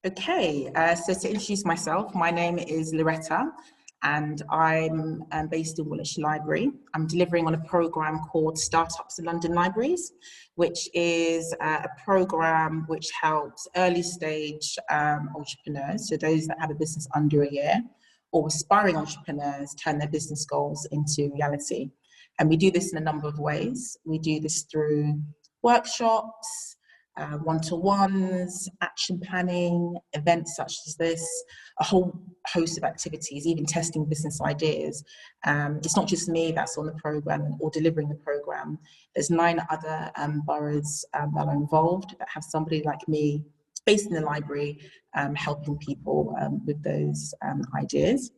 Okay, so to introduce myself, my name is Loretta and I'm based in Woolwich Library. I'm delivering on a programme called Startups in London Libraries, which is a programme which helps early stage entrepreneurs, so those that have a business under a year, or aspiring entrepreneurs turn their business goals into reality. And we do this in a number of ways. We do this through workshops, one-to-ones, action planning, events such as this, a whole host of activities, even testing business ideas. It's not just me that's on the programme or delivering the programme. There's 9 other boroughs that are involved that have somebody like me based in the library helping people with those ideas.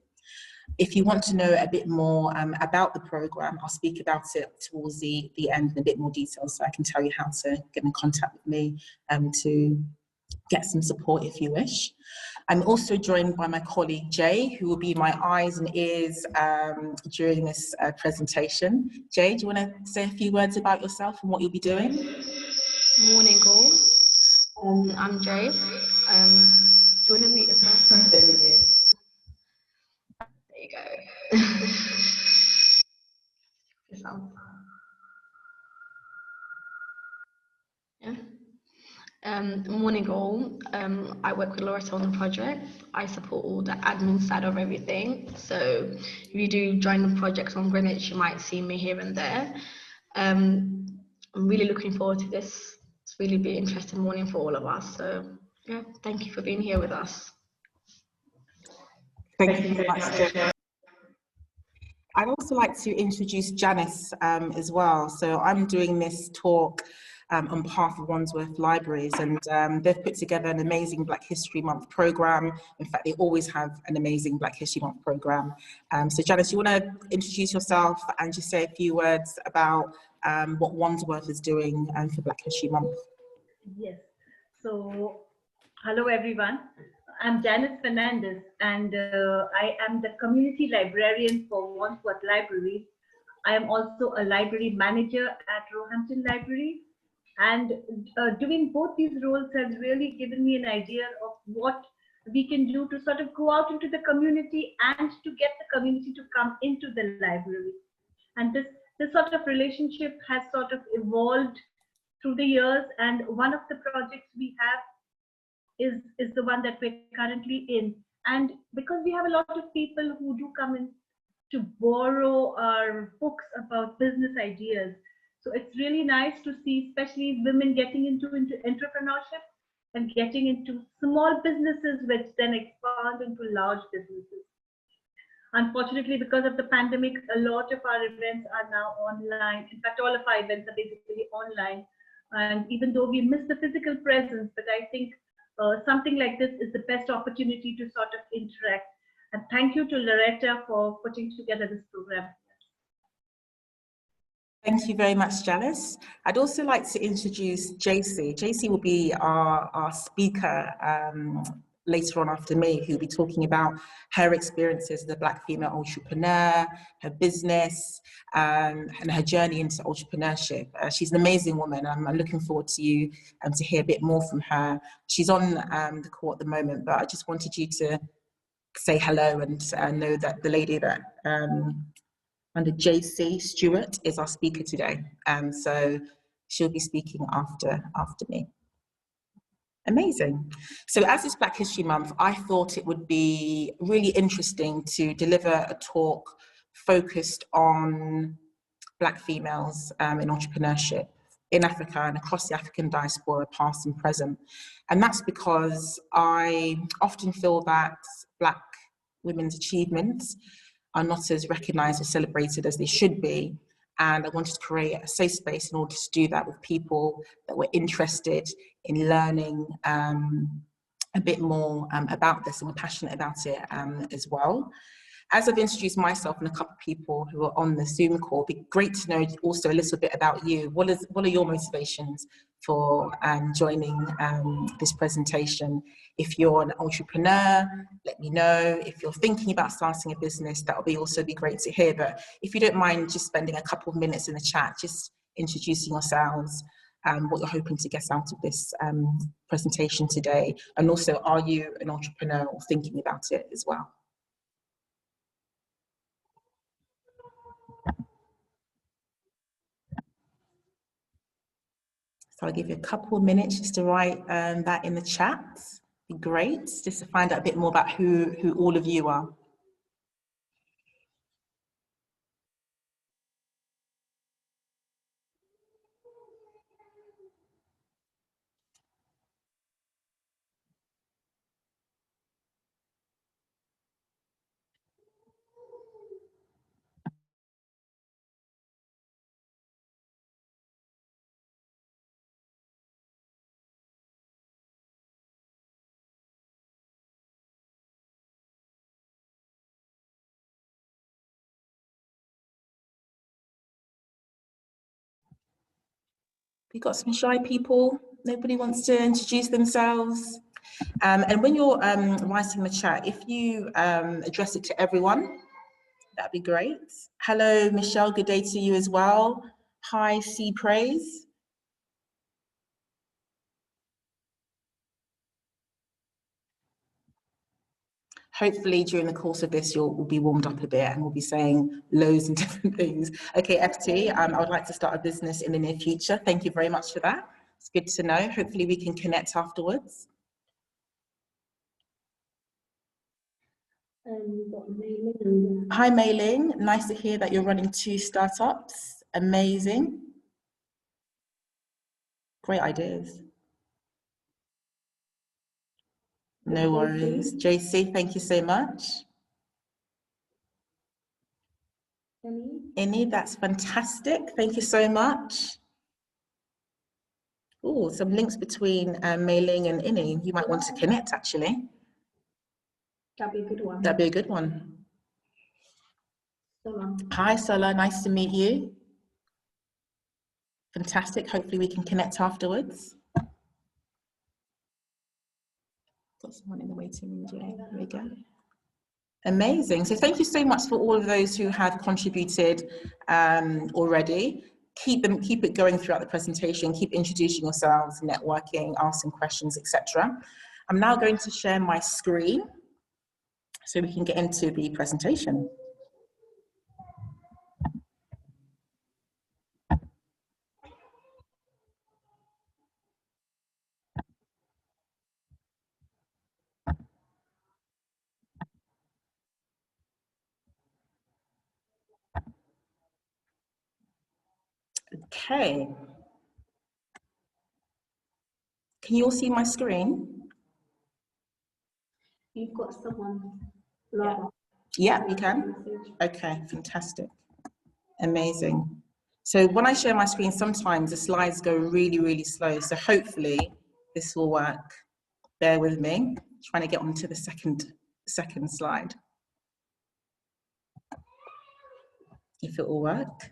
If you want to know a bit more about the programme, I'll speak about it towards the end in a bit more detail, so I can tell you how to get in contact with me to get some support if you wish. I'm also joined by my colleague Jay, who will be my eyes and ears during this presentation. Jay, do you want to say a few words about yourself and what you'll be doing? Morning all. I'm Jay. Do you want to meet yourself? There you go. Yeah. Morning all. I work with Loretta on the project. I support all the admin side of everything. So if you do join the projects on Greenwich, you might see me here and there. I'm really looking forward to this. It's really be an interesting morning for all of us. So yeah, thank you for being here with us. Thank you very much, Jay. I'd also like to introduce Janice as well. So I'm doing this talk on behalf of Wandsworth Libraries, and they've put together an amazing Black History Month programme. In fact, they always have an amazing Black History Month programme. So Janice, you want to introduce yourself and just say a few words about what Wandsworth is doing for Black History Month? Yes. So, hello everyone. I'm Janice Fernandez, and I am the community librarian for Wandsworth Library. I am also a library manager at Roehampton Library, and doing both these roles has really given me an idea of what we can do to sort of go out into the community and to get the community to come into the library. And this sort of relationship has sort of evolved through the years, and one of the projects we have is the one that we're currently in. And because we have a lot of people who do come in to borrow our books about business ideas, so it's really nice to see especially women getting into entrepreneurship and getting into small businesses which then expand into large businesses. Unfortunately, because of the pandemic, a lot of our events are now online. In fact, all of our events are basically online. And even though we miss the physical presence, but I think something like this is the best opportunity to sort of interact. And thank you to Loretta for putting together this program. Thank you very much, Janice. I'd also like to introduce JC. JC will be our speaker later on after me, who'll be talking about her experiences as a Black female entrepreneur, her business, and her journey into entrepreneurship. She's an amazing woman. I'm looking forward to you to hear a bit more from her. She's on the call at the moment, but I just wanted you to say hello and know that the lady that under JC Stewart is our speaker today. So she'll be speaking after me. Amazing. So as it's Black History Month, I thought it would be really interesting to deliver a talk focused on Black females in entrepreneurship in Africa and across the African diaspora, past and present. And that's because I often feel that Black women's achievements are not as recognised or celebrated as they should be. And I wanted to create a safe space in order to do that with people that were interested in learning a bit more about this and were passionate about it as well. As I've introduced myself and a couple of people who are on the Zoom call, it'd be great to know also a little bit about you. What are your motivations for joining this presentation? If you're an entrepreneur, let me know. If you're thinking about starting a business, that would also be great to hear. But if you don't mind just spending a couple of minutes in the chat, just introducing yourselves, what you're hoping to get out of this presentation today, and also, are you an entrepreneur or thinking about it as well? So I'll give you a couple of minutes just to write that in the chat. Be great, just to find out a bit more about who all of you are. We got some shy people. Nobody wants to introduce themselves. And when you're writing the chat, if you address it to everyone, that'd be great. Hello, Michelle, good day to you as well. Hi, C Praise. Hopefully during the course of this, we'll be warmed up a bit and we'll be saying loads of different things. Okay, FT, I would like to start a business in the near future. Thank you very much for that. It's good to know. Hopefully we can connect afterwards. Hi, Mei Ling. Nice to hear that you're running 2 startups. Amazing. Great ideas. No worries. JC, thank you so much. Inni, that's fantastic. Thank you so much. Oh, some links between Mei Ling and Inni. You might want to connect, actually. That'd be a good one. That'd be a good one. Hi, Sola. Nice to meet you. Fantastic. Hopefully we can connect afterwards. Got someone in the waiting room, Jay. There we go. Amazing. So thank you so much for all of those who have contributed already. Keep it going throughout the presentation. Keep introducing yourselves, networking, asking questions, etc. I'm now going to share my screen so we can get into the presentation. Okay. Can you all see my screen? You've got someone. Yeah, you can? Okay, fantastic. Amazing. So when I share my screen, sometimes the slides go really, really slow. So hopefully this will work. Bear with me. Trying to get onto the second slide. If it will work.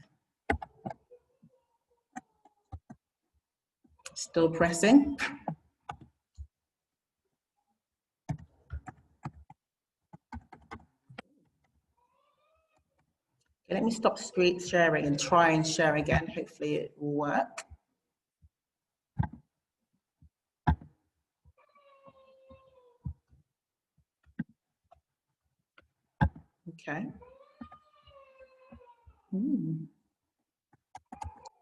Still pressing. Okay, let me stop screen sharing and try and share again. Hopefully it will work. Okay.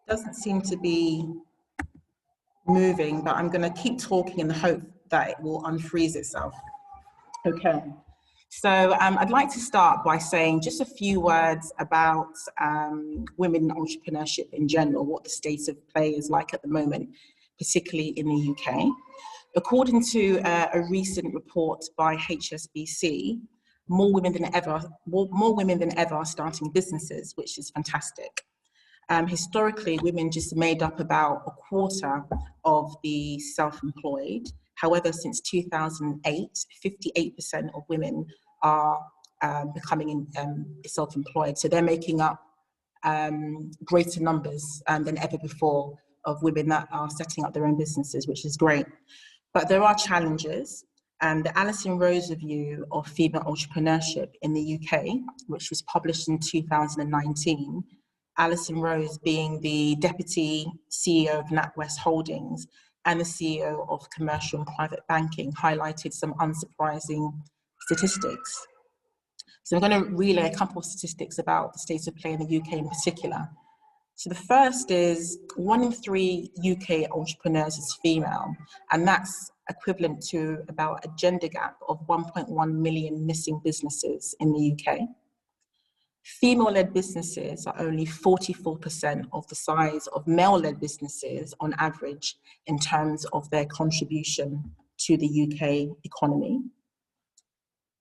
Doesn't seem to be moving, but I'm going to keep talking in the hope that it will unfreeze itself. Okay. So I'd like to start by saying just a few words about women in entrepreneurship in general, what the state of play is like at the moment, particularly in the UK. According to a recent report by HSBC, more women than ever are starting businesses, which is fantastic. Historically, women just made up about a quarter of the self-employed. However, since 2008, 58% of women are becoming self-employed. So they're making up greater numbers than ever before of women that are setting up their own businesses, which is great. But there are challenges. And the Alison Rose Review of Female Entrepreneurship in the UK, which was published in 2019, Alison Rose being the Deputy CEO of NatWest Holdings and the CEO of Commercial and Private Banking, highlighted some unsurprising statistics. So I'm going to relay a couple of statistics about the state of play in the UK in particular. So the first is 1 in 3 UK entrepreneurs is female, and that's equivalent to about a gender gap of 1.1 million missing businesses in the UK. Female-led businesses are only 44% of the size of male-led businesses on average in terms of their contribution to the UK economy.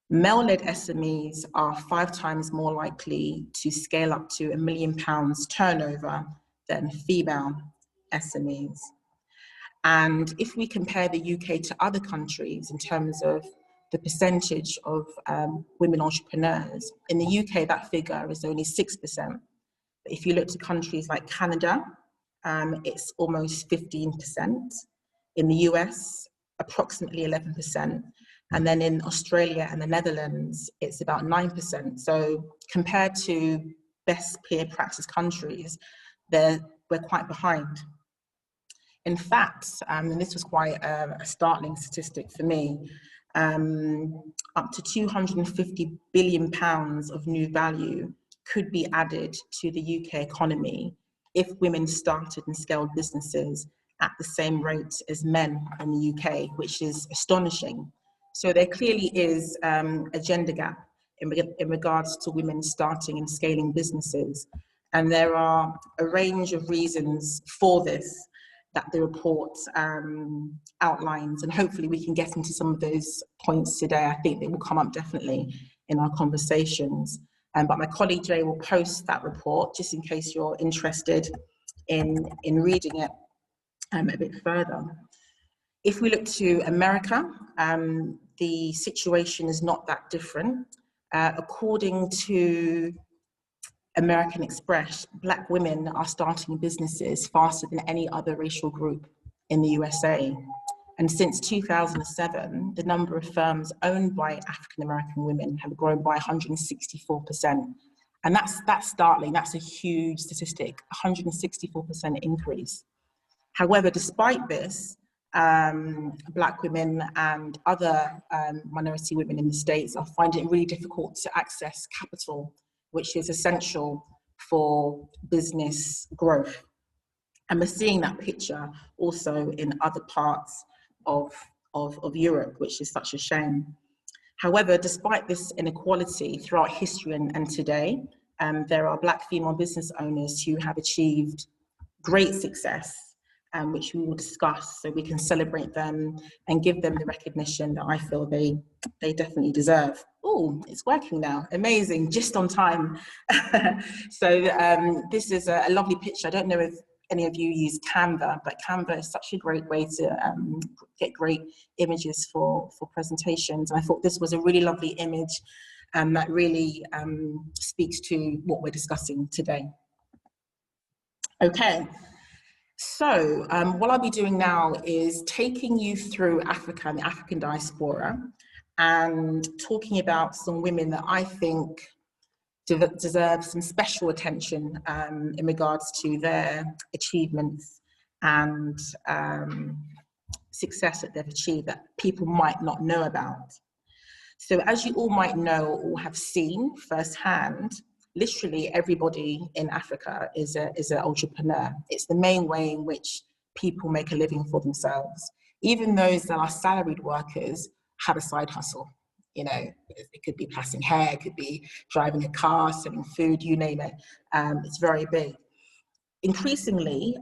Male-led SMEs are 5 times more likely to scale up to £1 million turnover than female SMEs. And if we compare the UK to other countries in terms of the percentage of women entrepreneurs, in the UK that figure is only 6%. But if you look to countries like Canada, it's almost 15%. In the US, approximately 11%. And then in Australia and the Netherlands, it's about 9%. So compared to best peer practice countries, we're quite behind. In fact, and this was quite a startling statistic for me, up to £250 billion of new value could be added to the UK economy if women started and scaled businesses at the same rate as men in the UK, which is astonishing. So there clearly is a gender gap in regards to women starting and scaling businesses. And there are a range of reasons for this that the report outlines, and hopefully we can get into some of those points today. I think they will come up definitely in our conversations. But my colleague Jay will post that report just in case you're interested in reading it a bit further. If we look to America, the situation is not that different. According to American Express, Black women are starting businesses faster than any other racial group in the USA. And since 2007, the number of firms owned by African American women have grown by 164%. And that's startling, that's a huge statistic, 164% increase. However, despite this, Black women and other minority women in the States are finding it really difficult to access capital, which is essential for business growth. And we're seeing that picture also in other parts of Europe, which is such a shame. However, despite this inequality throughout history and today, there are Black female business owners who have achieved great success, which we will discuss so we can celebrate them and give them the recognition that I feel they definitely deserve. Oh, it's working now. Amazing, just on time. So this is a lovely picture. I don't know if any of you use Canva, but Canva is such a great way to get great images for presentations. I thought this was a really lovely image that really speaks to what we're discussing today. Okay. So what I'll be doing now is taking you through Africa and the African diaspora and talking about some women that I think deserve some special attention in regards to their achievements and success that they've achieved that people might not know about. So as you all might know or have seen firsthand, literally everybody in Africa is an entrepreneur. It's the main way in which people make a living for themselves. Even those that are salaried workers have a side hustle. You know, it could be plaiting hair, it could be driving a car, selling food, you name it. It's very big. Increasingly,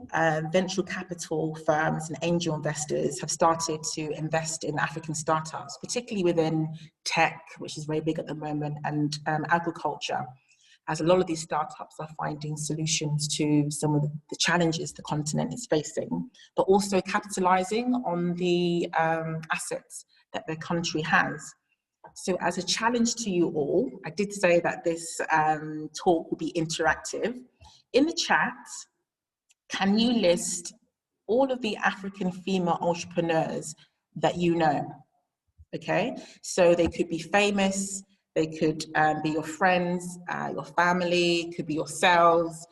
venture capital firms and angel investors have started to invest in African startups, particularly within tech, which is very big at the moment, and agriculture, as a lot of these startups are finding solutions to some of the challenges the continent is facing, but also capitalizing on the assets that their country has. So as a challenge to you all, I did say that this talk will be interactive. In the chat, can you list all of the African female entrepreneurs that you know? Okay, so they could be famous, they could be your friends, your family, could be yourselves,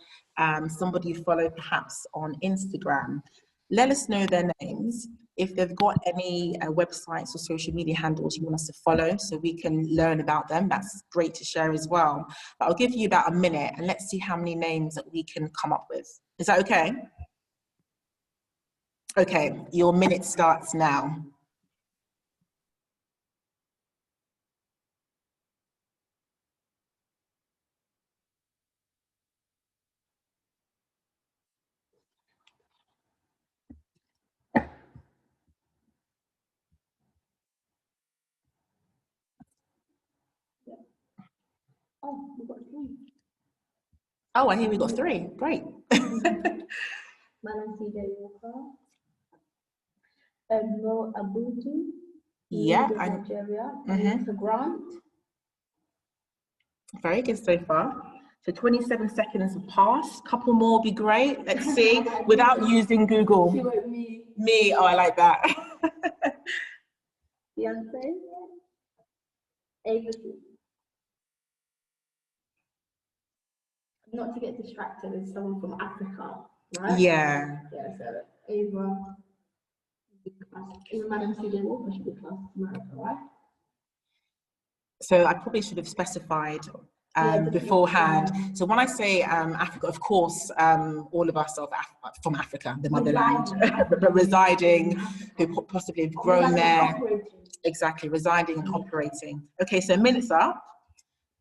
somebody you follow perhaps on Instagram. Let us know their names. If they've got any websites or social media handles you want us to follow so we can learn about them, that's great to share as well. But I'll give you about a minute and let's see how many names that we can come up with. Is that okay? Okay, your minute starts now. Oh, we've got 3. Oh, I hear we got 3. Great. Madam C.J. Walker, Mo Abudu, Yeah, Nigeria, Anita Grant. Very good so far. So 27 seconds have passed. Couple more would be great. Let's see, without using Google. Me, oh, I like that. Beyonce, Ava. Not to get distracted, it's someone from Africa, right? Yeah. Yeah, so Ava, even Madam C.J. Walker should be classed as America, right? So I probably should have specified beforehand. So when I say Africa, of course, all of us are from Africa, the motherland, but residing, who possibly have grown there. Exactly, residing and operating. Okay, so minutes up.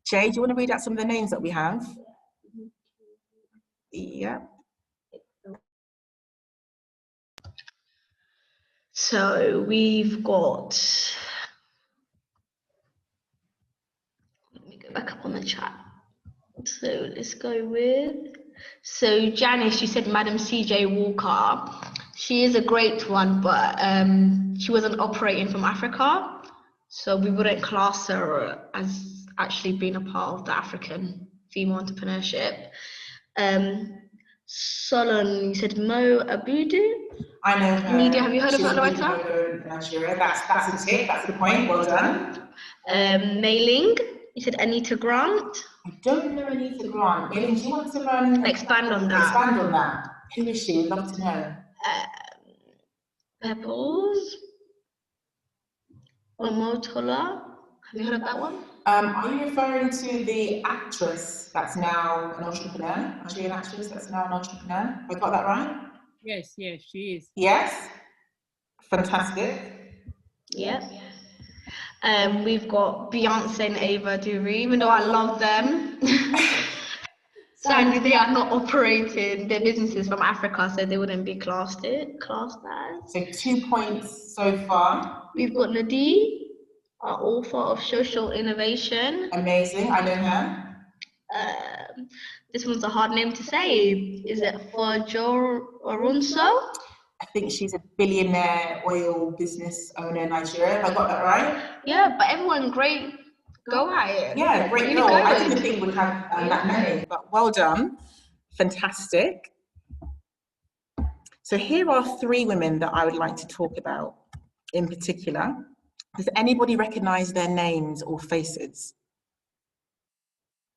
Jay, do you want to read out some of the names that we have? Yeah. So we've got, let me go back up on the chat. So let's go with, so Janice, you said Madam C.J. Walker. She is a great one, but she wasn't operating from Africa. So we wouldn't class her as actually being a part of the African female entrepreneurship. Solon, you said Mo Abudu. I know her. Media, have you heard of her, Loretta? Nigeria. That's a tick. That's the point. Well done. Mei Ling, you said Anita Grant. I don't know Anita Grant. Maybe do you want to expand on that? Expand on that. Who is she? We'd love to know. Pebbles. Omotola. Have you heard of that one? Are you referring to the actress that's now an entrepreneur? Nigerian actress that's now an entrepreneur? Have I got that right? Yes, yes, she is. Yes. Fantastic. Yes. We've got Beyonce and Ava DuVernay, even though I love them. Sadly, they are not operating their businesses from Africa, so they wouldn't be classed as. So 2 points so far. We've got Nadine, our author of Social Innovation. Amazing, I know her. This one's a hard name to say. Is it Fojo Orunso? I think she's a billionaire oil business owner in Nigeria. Have I got that right? Yeah, but everyone great. Go at it. Yeah, great. Really No, good. I didn't think we'd have that many, but well done. Fantastic. So here are 3 women that I would like to talk about in particular. Does anybody recognize their names or faces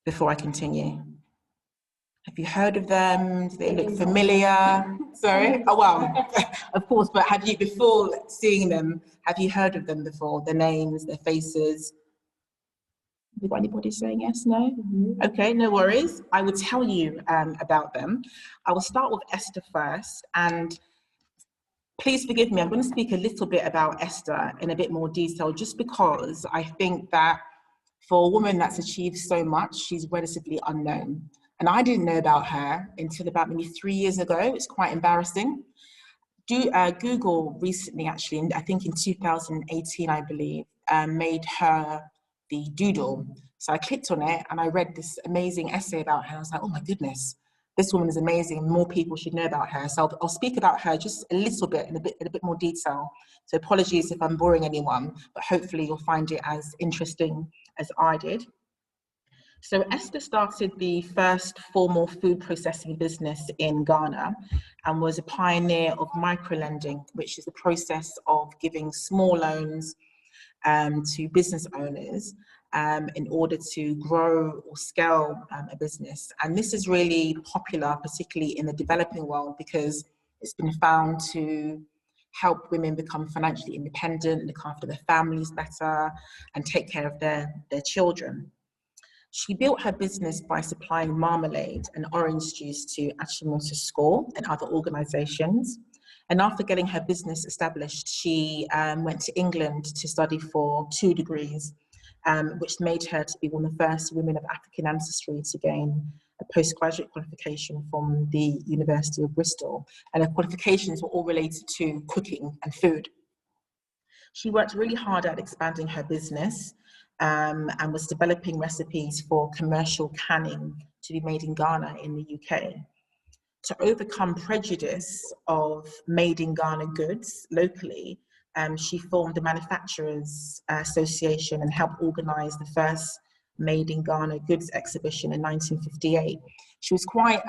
before I continue? Have you heard of them? Do they look familiar? Sorry? Oh, well, of course, but have you, before seeing them, have you heard of them before? Their names, their faces? Have you got anybody saying yes, no? Okay, no worries. I will tell you about them. I will start with Esther first, and please forgive me, I'm going to speak a little bit about Esther in a bit more detail, just because I think that for a woman that's achieved so much, she's relatively unknown. And I didn't know about her until about maybe 3 years ago. It's quite embarrassing. Google recently, actually, I think in 2018, I believe, made her the doodle. So I clicked on it and I read this amazing essay about her. I was like, oh my goodness, this woman is amazing. More people should know about her. So I'll speak about her just a little bit, in a bit more detail. So apologies if I'm boring anyone, but hopefully you'll find it as interesting as I did. So Esther started the first formal food processing business in Ghana and was a pioneer of microlending, which is the process of giving small loans to business owners in order to grow or scale a business. And this is really popular, particularly in the developing world, because it's been found to help women become financially independent, look after their families better, and take care of their children. She built her business by supplying marmalade and orange juice to Achimota School and other organizations. And after getting her business established, she went to England to study for 2 degrees, which made her to be one of the first women of African ancestry to gain a postgraduate qualification from the University of Bristol. And her qualifications were all related to cooking and food. She worked really hard at expanding her business and was developing recipes for commercial canning to be made in Ghana in the UK. To overcome prejudice of made in Ghana goods locally, she formed the Manufacturers Association and helped organize the first Made in Ghana goods exhibition in 1958. She was quite,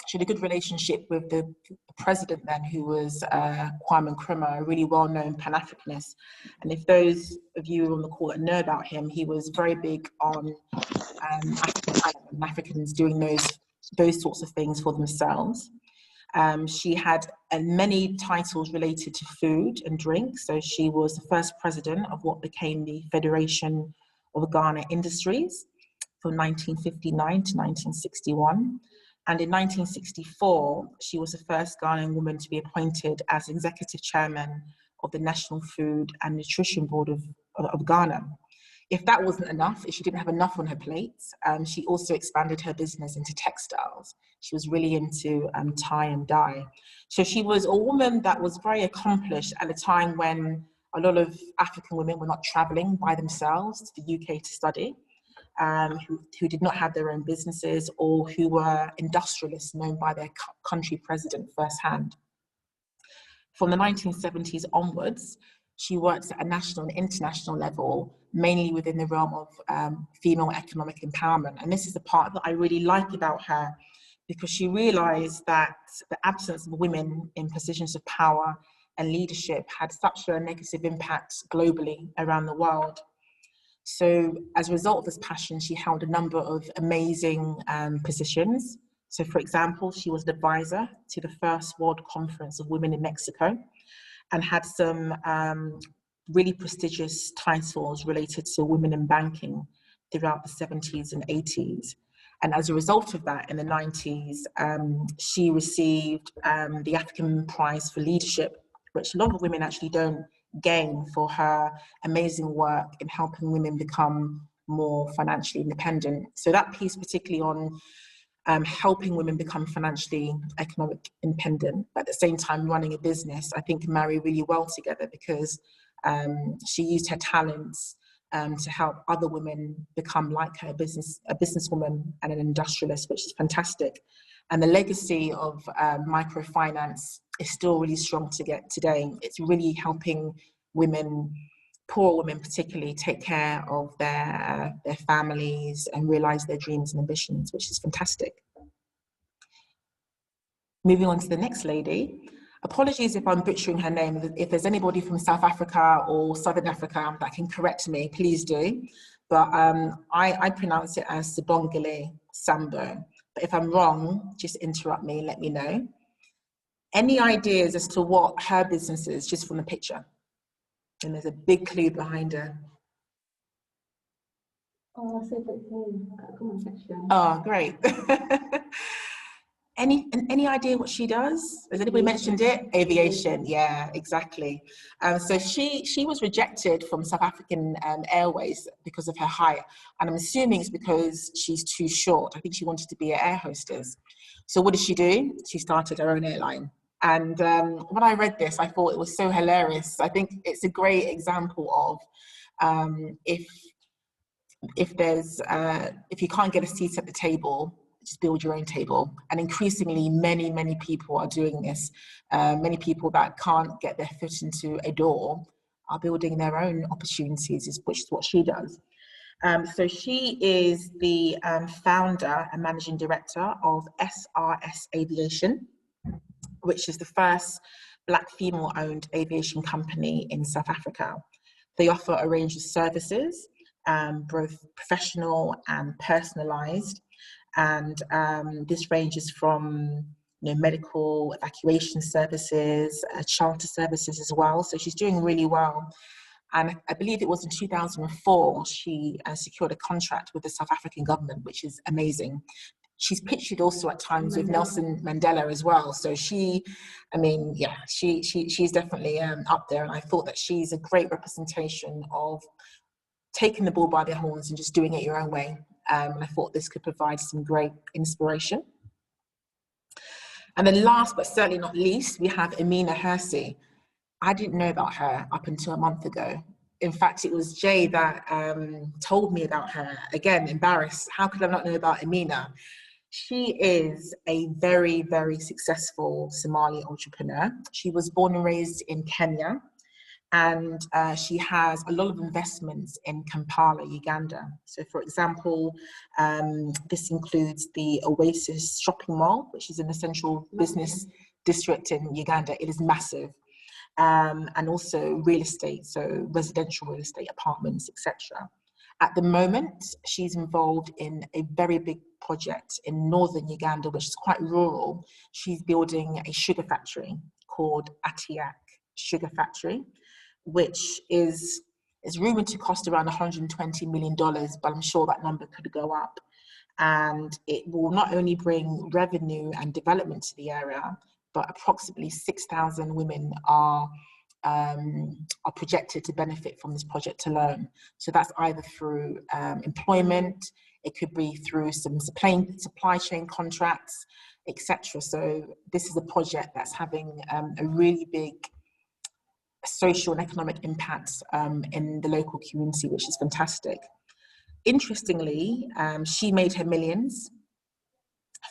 she had a good relationship with the president then, who was Kwame Nkrumah, a really well-known Pan-Africanist. And if those of you on the call that know about him, he was very big on Africans doing those sorts of things for themselves. She had many titles related to food and drink. So she was the first president of what became the Federation of Ghana Industries from 1959 to 1961. And in 1964, she was the first Ghanaian woman to be appointed as executive chairman of the National Food and Nutrition Board of Ghana. If that wasn't enough, if she didn't have enough on her plate, she also expanded her business into textiles. She was really into tie and dye. So she was a woman that was very accomplished at a time when a lot of African women were not traveling by themselves to the UK to study, who did not have their own businesses, or who were industrialists known by their country president firsthand. From the 1970s onwards, she worked at a national and international level, mainly within the realm of female economic empowerment. And this is the part that I really like about her, because she realized that the absence of women in positions of power and leadership had such a negative impact globally around the world. So as a result of this passion, she held a number of amazing positions. So for example, she was an advisor to the first World Conference of Women in Mexico, and had some really prestigious titles related to women in banking throughout the 70s and 80s. And as a result of that, in the 90s, she received the African Prize for Leadership, which a lot of women actually don't gain, for her amazing work in helping women become more financially independent. So that piece particularly on helping women become financially economic independent, but at the same time running a business, I think marry really well together, because she used her talents to help other women become like her, a businesswoman and an industrialist, which is fantastic. And the legacy of microfinance is still really strong to get today. It's really helping women, poor women particularly, take care of their families and realize their dreams and ambitions, which is fantastic. Moving on to the next lady. Apologies if I'm butchering her name. If there's anybody from South Africa or Southern Africa that can correct me, please do. But I pronounce it as Sibongile Sambo. But if I'm wrong, just interrupt me and let me know. Any ideas as to what her business is, just from the picture? And there's a big clue behind her. Oh, so comment section. Oh, great. Any idea what she does? Has anybody mentioned it? Aviation, yeah, exactly. So she was rejected from South African Airways because of her height, and I'm assuming it's because she's too short. I think she wanted to be an air hostess. So what did she do? She started her own airline. And when I read this, I thought it was so hilarious. I think it's a great example of if you can't get a seat at the table, just build your own table. And increasingly, many people are doing this. Many people that can't get their foot into a door are building their own opportunities, which is what she does. So she is the founder and managing director of SRS Aviation, which is the first Black female-owned aviation company in South Africa. They offer a range of services both professional and personalized. And this ranges from medical evacuation services, charter services as well. So she's doing really well. And I believe it was in 2004, she secured a contract with the South African government, which is amazing. She's pitched it also at times with Nelson Mandela as well. So she's definitely up there. And I thought that she's a great representation of taking the bull by the horns and just doing it your own way. And I thought this could provide some great inspiration. And then last, but certainly not least, we have Amina Hersey. I didn't know about her up until a month ago. In fact, it was Jay that told me about her. Again, embarrassed. How could I not know about Amina? She is a very, very successful Somali entrepreneur. She was born and raised in Kenya, and she has a lot of investments in Kampala, Uganda. So for example, this includes the Oasis shopping mall, which is an essential business district in Uganda. It is massive. And also real estate, so residential real estate, apartments, etc. At the moment, she's involved in a very big project in northern Uganda, which is quite rural. She's building a sugar factory called Atiak Sugar Factory, which is rumored to cost around $120 million, but I'm sure that number could go up. And it will not only bring revenue and development to the area, but approximately 6,000 women are projected to benefit from this project alone. So that's either through employment, it could be through some supply chain contracts, etc. So this is a project that's having a really big social and economic impact in the local community, which is fantastic. Interestingly, she made her millions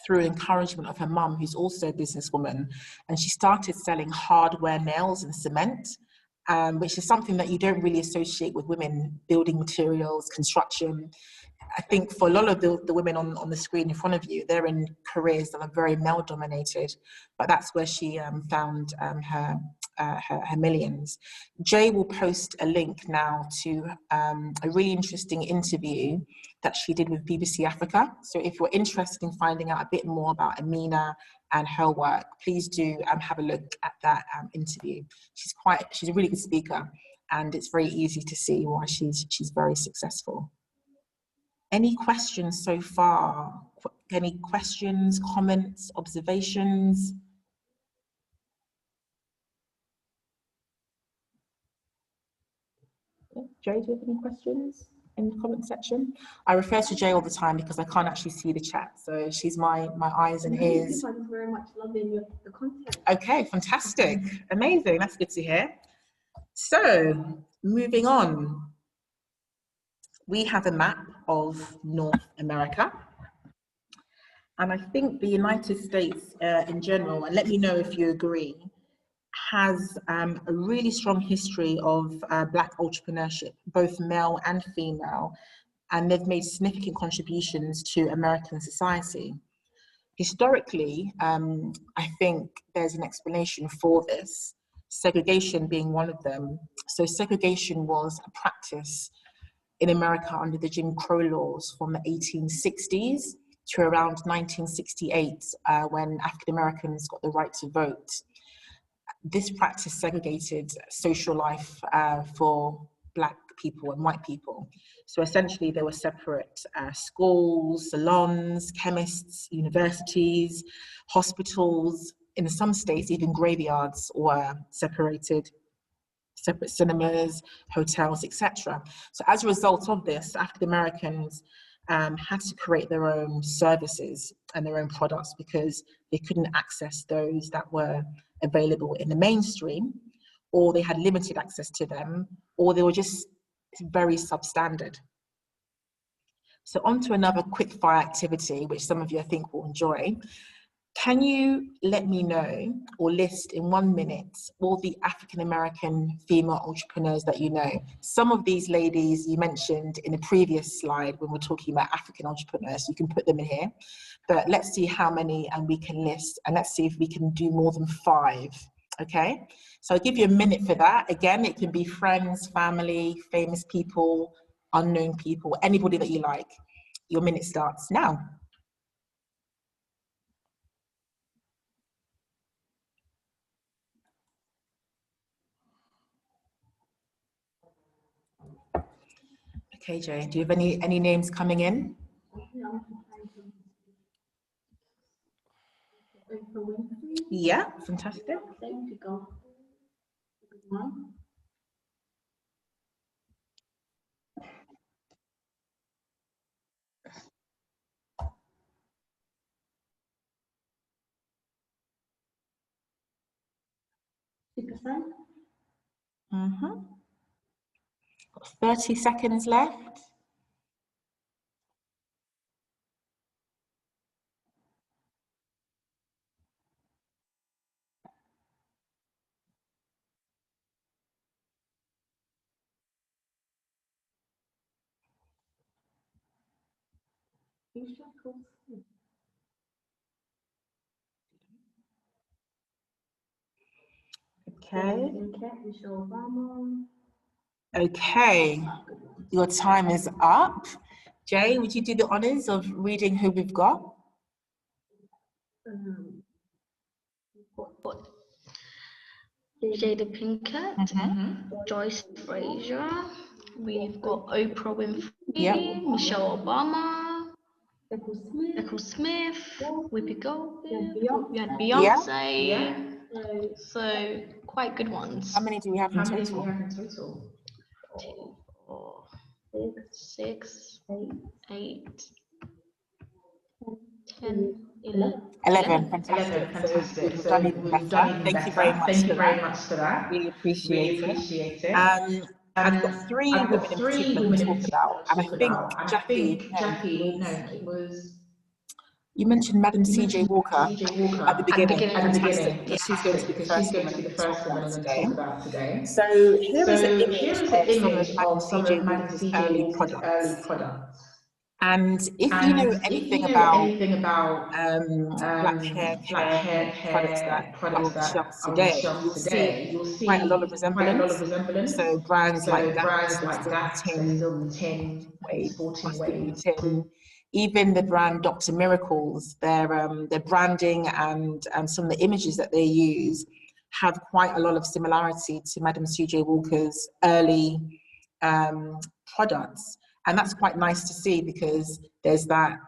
through encouragement of her mum, who's also a businesswoman, and she started selling hardware nails and cement, which is something that you don't really associate with women, building materials, construction. I think for a lot of the women on the screen in front of you, they're in careers that are very male dominated, but that's where she found her millions. Jay will post a link now to a really interesting interview that she did with BBC Africa. So if you're interested in finding out a bit more about Amina and her work, please do have a look at that interview. She's a really good speaker, and it's very easy to see why she's very successful. Any questions so far? Any questions, comments, observations? Jay, do you have any questions in the comment section? I refer to Jay all the time because I can't actually see the chat, so she's my eyes and ears. I'm very much loving the content. Okay, fantastic, amazing, that's good to hear. So, moving on. We have a map of North America. And I think the United States in general, and let me know if you agree, has a really strong history of Black entrepreneurship, both male and female, and they've made significant contributions to American society. Historically, I think there's an explanation for this, segregation being one of them. So segregation was a practice in America under the Jim Crow laws from the 1860s to around 1968, when African Americans got the right to vote. This practice segregated social life for Black people and white people. So essentially there were separate schools, salons, chemists, universities, hospitals. In some states, even graveyards were separated, separate cinemas, hotels, etc. So as a result of this, African Americans had to create their own services and their own products because they couldn't access those that were available in the mainstream, or they had limited access to them, or they were just very substandard. So on to another quick fire activity, which some of you I think will enjoy. Can you let me know or list in 1 minute all the African-American female entrepreneurs that you know? Some of these ladies you mentioned in the previous slide when we're talking about African entrepreneurs, you can put them in here, but let's see how many and we can list, and let's see if we can do more than 5, okay? So I'll give you a minute for that. Again, it can be friends, family, famous people, unknown people, anybody that you like. Your minute starts now. Okay, Jay, do you have any names coming in? Yeah, fantastic. Mm-hmm. 30 seconds left. Okay. Okay, your time is up. Jay, would you do the honors of reading who we've got? Jada Pinkett, Joyce Frazier. We've got Oprah Winfrey, Michelle Obama, Nicole Smith, Whoopi Goldberg. We had Beyonce. So quite good ones. How many do we have in total? 2, 4, 6, 8, 10, 11. Fantastic. So we've done even better. Thank you very much for that. Really appreciate it. I've got 3 women in particular to talk about, and I think Jackie, you mentioned Madam C.J. Walker at the beginning. Fantastic, because she's going to be the first woman I'm going to talk about today. So here is an image of some of Madam C.J. Walker's early products. And if you know anything about black hair care products that are on the shelves today, you'll see quite a lot of resemblance. So brands like that, they're still in the tin, Wave, are still in the tin. Even the brand Dr. Miracles, their branding and some of the images that they use have quite a lot of similarity to Madam C.J. Walker's early products. And that's quite nice to see, because there's that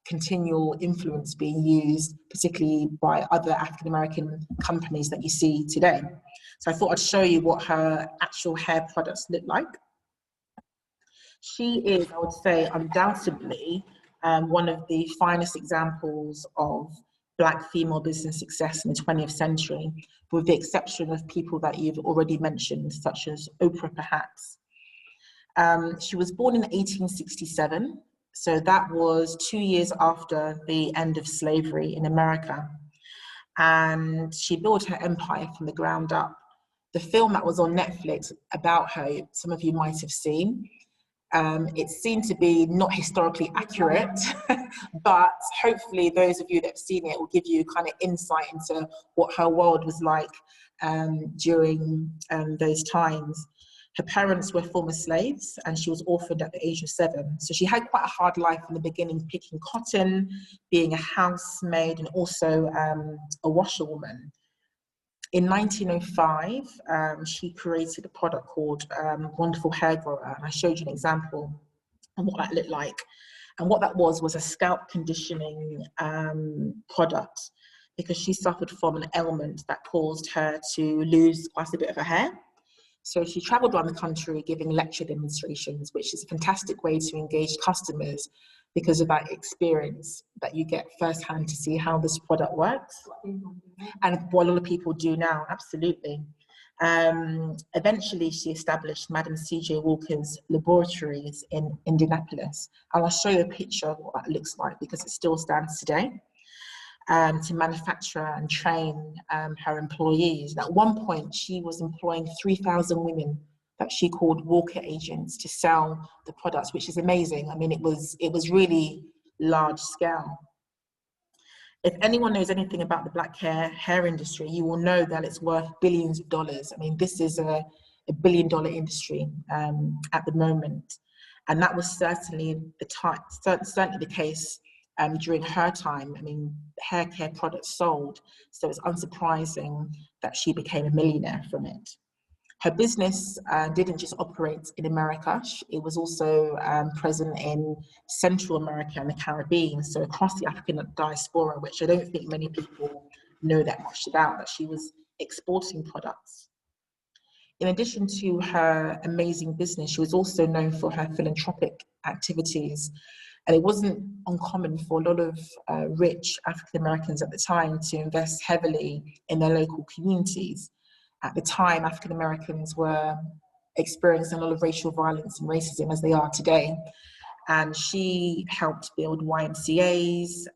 continual influence being used, particularly by other African-American companies that you see today. So I thought I'd show you what her actual hair products look like. She is, I would say, undoubtedly one of the finest examples of Black female business success in the 20th century, with the exception of people that you've already mentioned, such as Oprah, perhaps. She was born in 1867, so that was 2 years after the end of slavery in America. And she built her empire from the ground up. The film that was on Netflix about her, some of you might have seen. It seemed to be not historically accurate, but hopefully those of you that have seen it will give you kind of insight into what her world was like during those times. Her parents were former slaves, and she was orphaned at the age of 7. So she had quite a hard life in the beginning, picking cotton, being a housemaid, and also a washerwoman. In 1905, she created a product called Wonderful Hair Grower, and I showed you an example of what that looked like. And what that was a scalp conditioning product, because she suffered from an ailment that caused her to lose quite a bit of her hair. So she traveled around the country giving lecture demonstrations, which is a fantastic way to engage customers because of that experience that you get firsthand to see how this product works. And what a lot of people do now, absolutely. Eventually, she established Madam C.J. Walker's laboratories in Indianapolis. And I'll show you a picture of what that looks like, because it still stands today. To manufacture and train her employees. And at one point, she was employing 3,000 women that she called Walker agents to sell the products, which is amazing. I mean, it was really large scale. If anyone knows anything about the black hair industry, you will know that it's worth billions of dollars. I mean, this is a $1 billion industry at the moment. And that was certainly certainly the case during her time. I mean, hair care products sold, so it's unsurprising that she became a millionaire from it. Her business didn't just operate in America, it was also present in Central America and the Caribbean, so across the African diaspora, which I don't think many people know that much about, that she was exporting products. In addition to her amazing business, she was also known for her philanthropic activities. And it wasn't uncommon for a lot of rich African Americans at the time to invest heavily in their local communities. At the time, African Americans were experiencing a lot of racial violence and racism, as they are today. And she helped build YMCAs,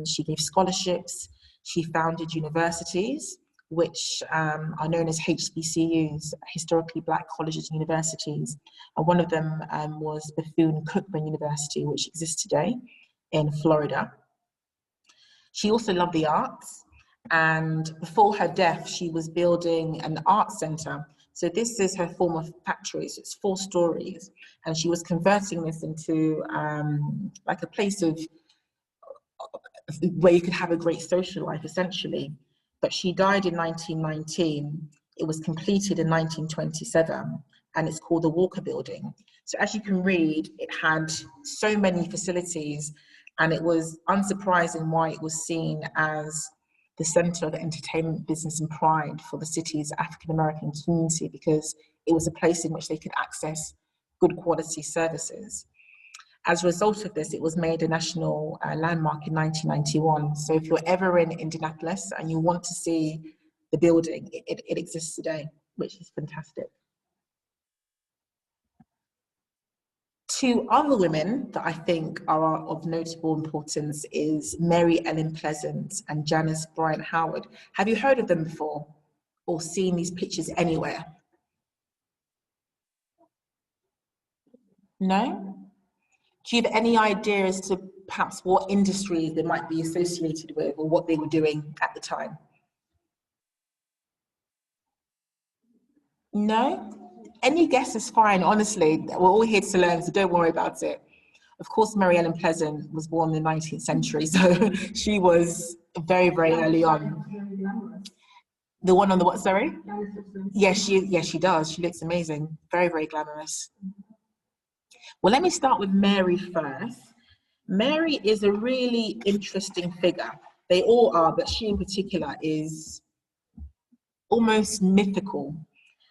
she gave scholarships, she founded universities, which are known as HBCUs, historically Black colleges and universities. And one of them was Bethune-Cookman University, which exists today in Florida. She also loved the arts, and before her death, she was building an art center. So this is her former factory, so it's 4 stories, and she was converting this into like a place of where you could have a great social life, essentially. But she died in 1919. It was completed in 1927, and it's called the Walker Building. So as you can read, it had so many facilities, and it was unsurprising why it was seen as the center of the entertainment business and pride for the city's African-American community, because it was a place in which they could access good quality services. As a result of this, it was made a national landmark in 1991. So if you're ever in Indianapolis and you want to see the building, it exists today, which is fantastic. 2 other women that I think are of notable importance is Mary Ellen Pleasant and Janice Bryant Howard. Have you heard of them before or seen these pictures anywhere? No? Do you have any idea as to perhaps what industries they might be associated with or what they were doing at the time? No? Any guess is fine, honestly. We're all here to learn, so don't worry about it. Of course, Mary Ellen Pleasant was born in the 19th century, so she was very, very early on. The one on the what, sorry? Yes, she does. She looks amazing. Very, very glamorous. Well, let me start with Mary first. Mary is a really interesting figure. They all are, but she in particular is almost mythical.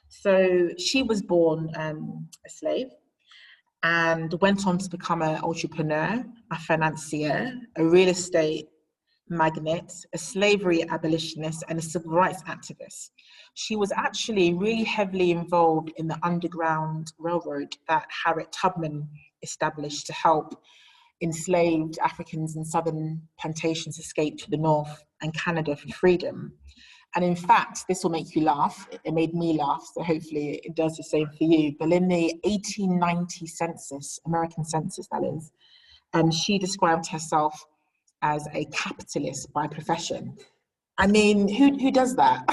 So she was born a slave and went on to become an entrepreneur, a financier, a real estate magnate, a slavery abolitionist, and a civil rights activist. She was actually really heavily involved in the Underground Railroad that Harriet Tubman established to help enslaved Africans in southern plantations escape to the North and Canada for freedom. And in fact, this will make you laugh. It made me laugh, so hopefully it does the same for you. But in the 1890 census, American census that is, she described herself as a capitalist by profession. I mean, who does that?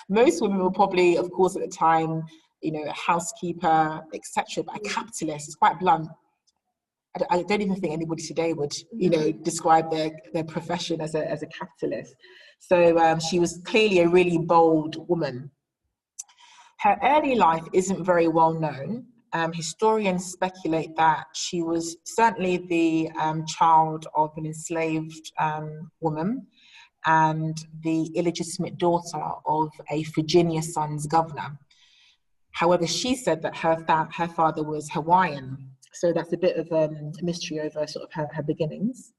Most women were probably, of course, at the time, you know, a housekeeper, etc. But a capitalist is quite blunt. I don't even think anybody today would, you know, describe their profession as a capitalist. So she was clearly a really bold woman. Her early life isn't very well known. Historians speculate that she was certainly the child of an enslaved woman and the illegitimate daughter of a Virginia Sons governor. However, she said that her father was Hawaiian. So that's a bit of a mystery over sort of her beginnings.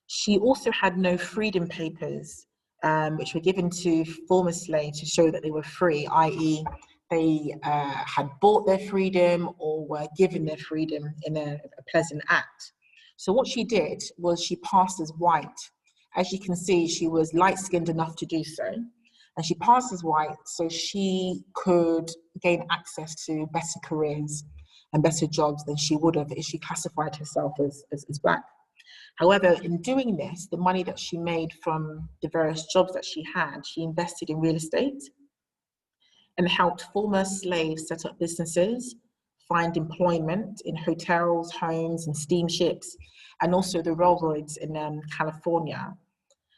She also had no freedom papers, which were given to former slaves to show that they were free, i.e. they had bought their freedom or were given their freedom in a pleasant act. So what she did was she passed as white. As you can see, she was light-skinned enough to do so. And she passed as white so she could gain access to better careers and better jobs than she would have if she classified herself as Black. However, in doing this, the money that she made from the various jobs that she had, she invested in real estate and helped former slaves set up businesses, find employment in hotels, homes, and steamships, and also the railroads in California.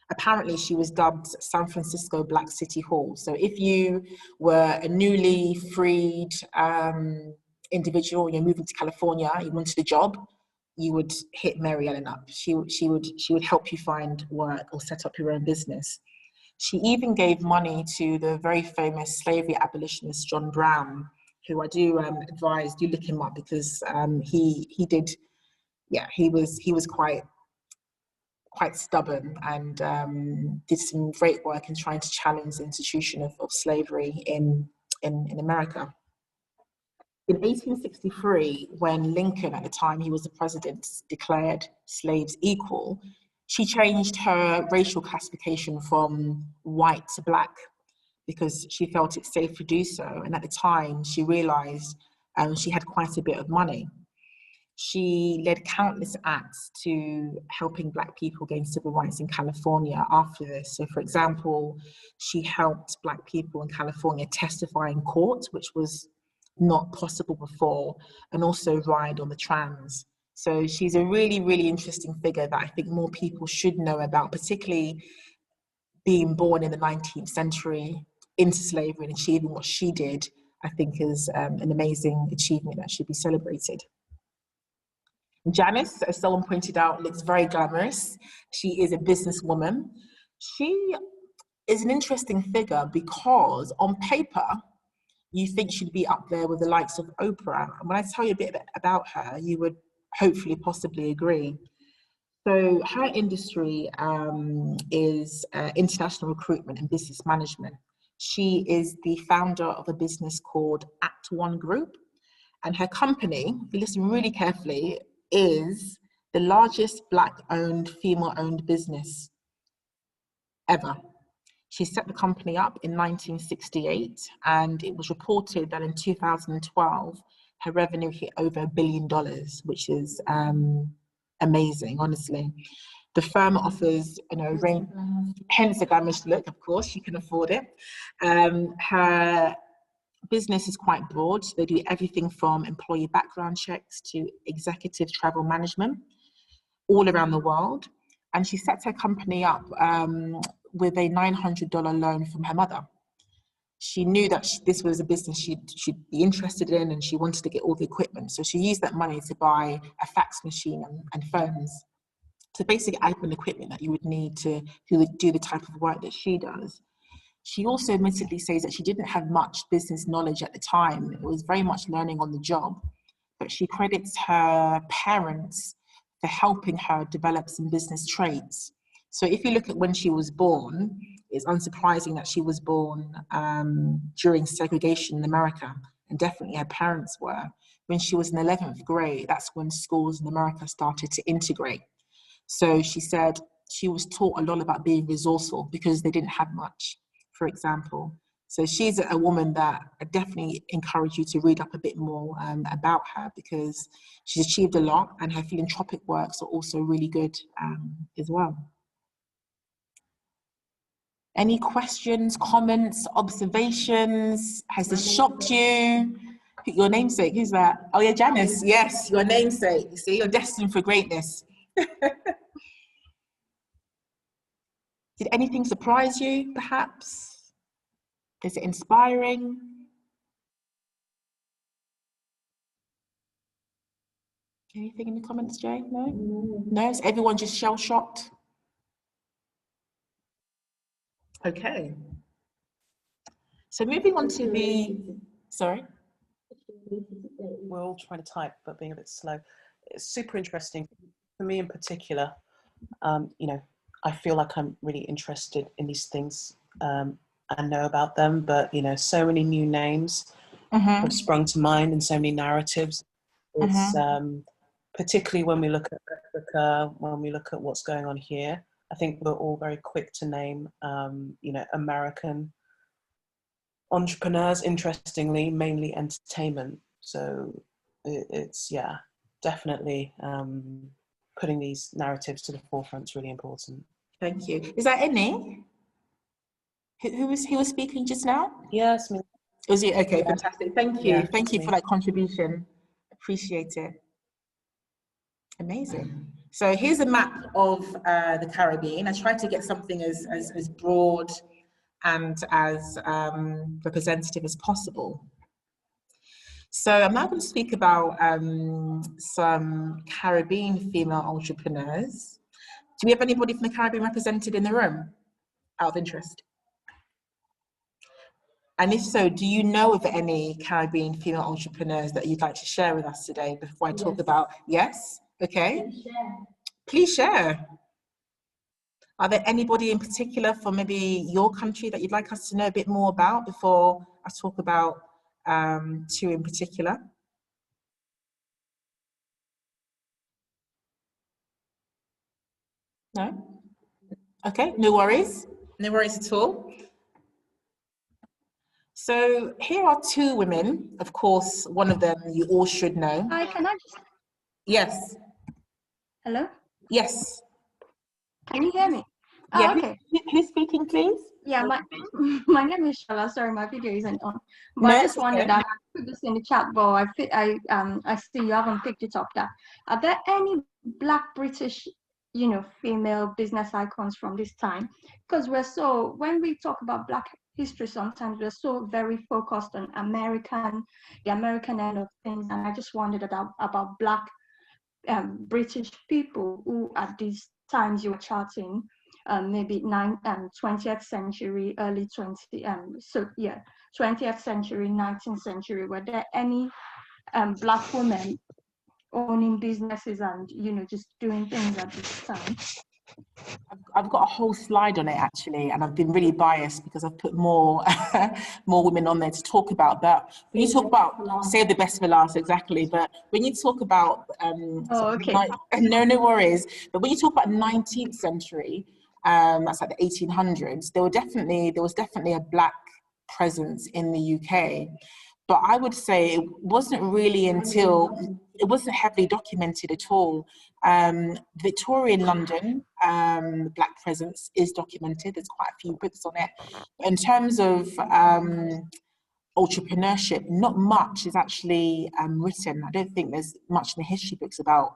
Apparently, she was dubbed San Francisco Black City Hall. So if you were a newly freed individual, you're moving to California, you wanted a job, you would hit Mary Ellen up. She would help you find work or set up your own business. She even gave money to the very famous slavery abolitionist John Brown, who I do advise, do look him up, because he was quite stubborn and did some great work in trying to challenge the institution of slavery in America. In 1863, when Lincoln, at the time he was the president, declared slaves equal, she changed her racial classification from white to black because she felt it safe to do so. And at the time, she realized she had quite a bit of money. She led countless acts to helping Black people gain civil rights in California after this. So, for example, she helped Black people in California testify in court, which was not possible before, and also ride on the trams. So she's a really, really interesting figure that I think more people should know about, particularly being born in the 19th century into slavery and achieving what she did, I think is an amazing achievement that should be celebrated. Janice, as someone pointed out, looks very glamorous. She is a businesswoman. She is an interesting figure because on paper, you think she'd be up there with the likes of Oprah. And when I tell you a bit about her, you would hopefully possibly agree. So her industry is international recruitment and business management. She is the founder of a business called Act One Group. And her company, if you listen really carefully, is the largest Black-owned, female-owned business ever. She set the company up in 1968, and it was reported that in 2012, her revenue hit over $1 billion, which is amazing, honestly. The firm offers, hence the glamorous look, of course, she can afford it. Her business is quite broad. So they do everything from employee background checks to executive travel management all around the world. And she set her company up with a $900 loan from her mother. She knew that this was a business she'd be interested in, and she wanted to get all the equipment. So she used that money to buy a fax machine and phones. So basic admin equipment that you would need to do the type of work that she does. She also admittedly says that she didn't have much business knowledge at the time. It was very much learning on the job, but she credits her parents for helping her develop some business traits. So if you look at when she was born, it's unsurprising that she was born during segregation in America, and definitely her parents were. When she was in 11th grade, that's when schools in America started to integrate. So she said she was taught a lot about being resourceful because they didn't have much, for example. So she's a woman that I definitely encourage you to read up a bit more about her, because she's achieved a lot, and her philanthropic works are also really good as well. Any questions, comments, observations? Has this shocked you? Your namesake, who's that? Oh yeah, Janice, yes, your namesake. See, you're destined for greatness. Did anything surprise you, perhaps? Is it inspiring? Anything in the comments, Jay? No? No? Is everyone just shell-shocked? Okay. So moving on to the, sorry? We're all trying to type, but being a bit slow. It's super interesting. For me in particular, I feel like I'm really interested in these things and know about them, but, so many new names have sprung to mind and so many narratives. It's particularly when we look at Africa, when we look at what's going on here, I think we're all very quick to name, American entrepreneurs, interestingly, mainly entertainment. So it's, yeah, definitely putting these narratives to the forefront is really important. Thank you. Is that Inni? Who was speaking just now? Yes. Was it? Okay, yeah. Fantastic. Thank you. Yeah, Thank you for that contribution. Appreciate it. Amazing. So here's a map of the Caribbean. I tried to get something as broad and as representative as possible. So I'm now going to speak about some Caribbean female entrepreneurs. Do we have anybody from the Caribbean represented in the room, out of interest? And if so, do you know of any Caribbean female entrepreneurs that you'd like to share with us today before I talk about, yes? Okay. Please share. Are there anybody in particular from maybe your country that you'd like us to know a bit more about before I talk about two in particular? No? Okay, no worries. No worries at all. So here are two women. Of course, one of them you all should know. Hi, can I just... Yes. Hello? Yes. Can you hear me? Yeah. Oh, okay. Who's speaking, please? Yeah, my name is Shala. Sorry, my video isn't on. But I just wondered, I put this in the chat, but I see you haven't picked it up. That are there any Black British, female business icons from this time? Because when we talk about Black history, sometimes we're so very focused on the American end of things, and I just wondered about Black British people who at these times you were charting. Maybe 20th century, early 20th century, 19th century. Were there any Black women owning businesses and just doing things at this time? I've got a whole slide on it actually, and I've been really biased because I've put more more women on there to talk about. But when you talk about save the best for last, exactly. But when you talk about no worries. But when you talk about 19th century, that's like the 1800s. There was definitely a Black presence in the UK. But I would say it wasn't really until, it wasn't heavily documented at all. Victorian London, Black presence is documented. There's quite a few books on it. In terms of entrepreneurship, not much is actually written. I don't think there's much in the history books about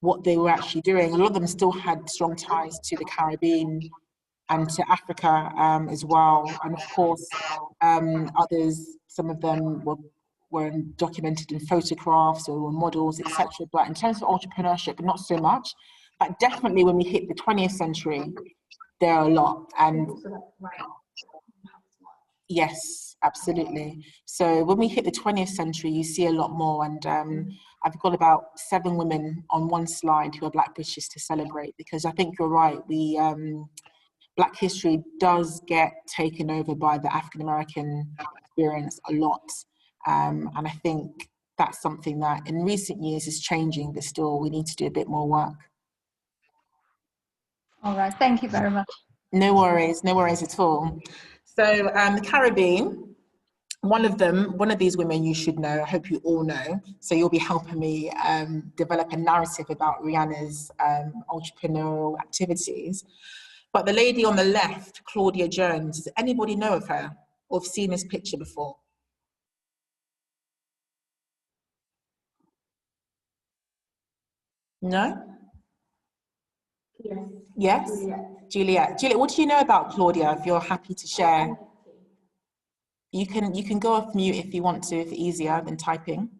what they were actually doing. A lot of them still had strong ties to the Caribbean and to Africa as well. And of course, others, some of them were documented in photographs or were models, etc. But in terms of entrepreneurship, not so much. But definitely when we hit the 20th century, there are a lot. And yes, absolutely. So when we hit the 20th century, you see a lot more. And I've got about 7 women on one slide who are Black British to celebrate, because I think you're right. Black history does get taken over by the African-American experience a lot. And I think that's something that in recent years is changing, but still we need to do a bit more work. All right, thank you very much. No worries at all. So the Caribbean, one of these women you should know, I hope you all know, so you'll be helping me develop a narrative about Rihanna's entrepreneurial activities. But the lady on the left, Claudia Jones, does anybody know of her or have seen this picture before? No? Yes? Juliet, what do you know about Claudia, if you're happy to share? You can go off mute if you want to, if it's easier than typing.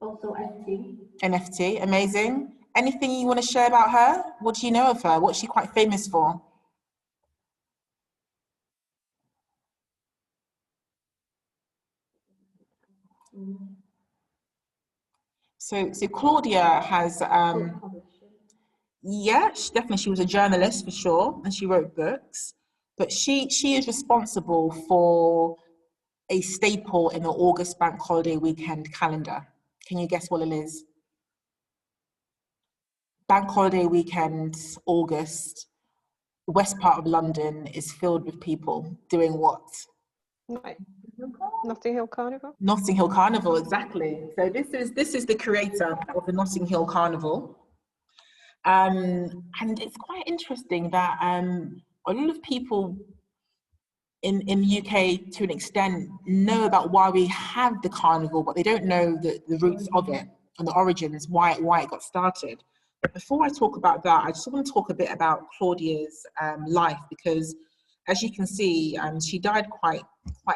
Also NFT. NFT, amazing. Anything you want to share about her? What do you know of her? What's she quite famous for? So Claudia has, yeah, she was a journalist for sure, and she wrote books, but she is responsible for a staple in the August bank holiday weekend calendar. Can you guess what it is? Bank holiday weekend, August, the west part of London is filled with people doing what? Notting Hill Carnival? Notting Hill Carnival, exactly. So this is the creator of the Notting Hill Carnival. And it's quite interesting that a lot of people in the UK, to an extent, know about why we have the carnival, but they don't know the roots of it and the origins, why it got started. But before I talk about that, I just want to talk a bit about Claudia's life, because as you can see, she died quite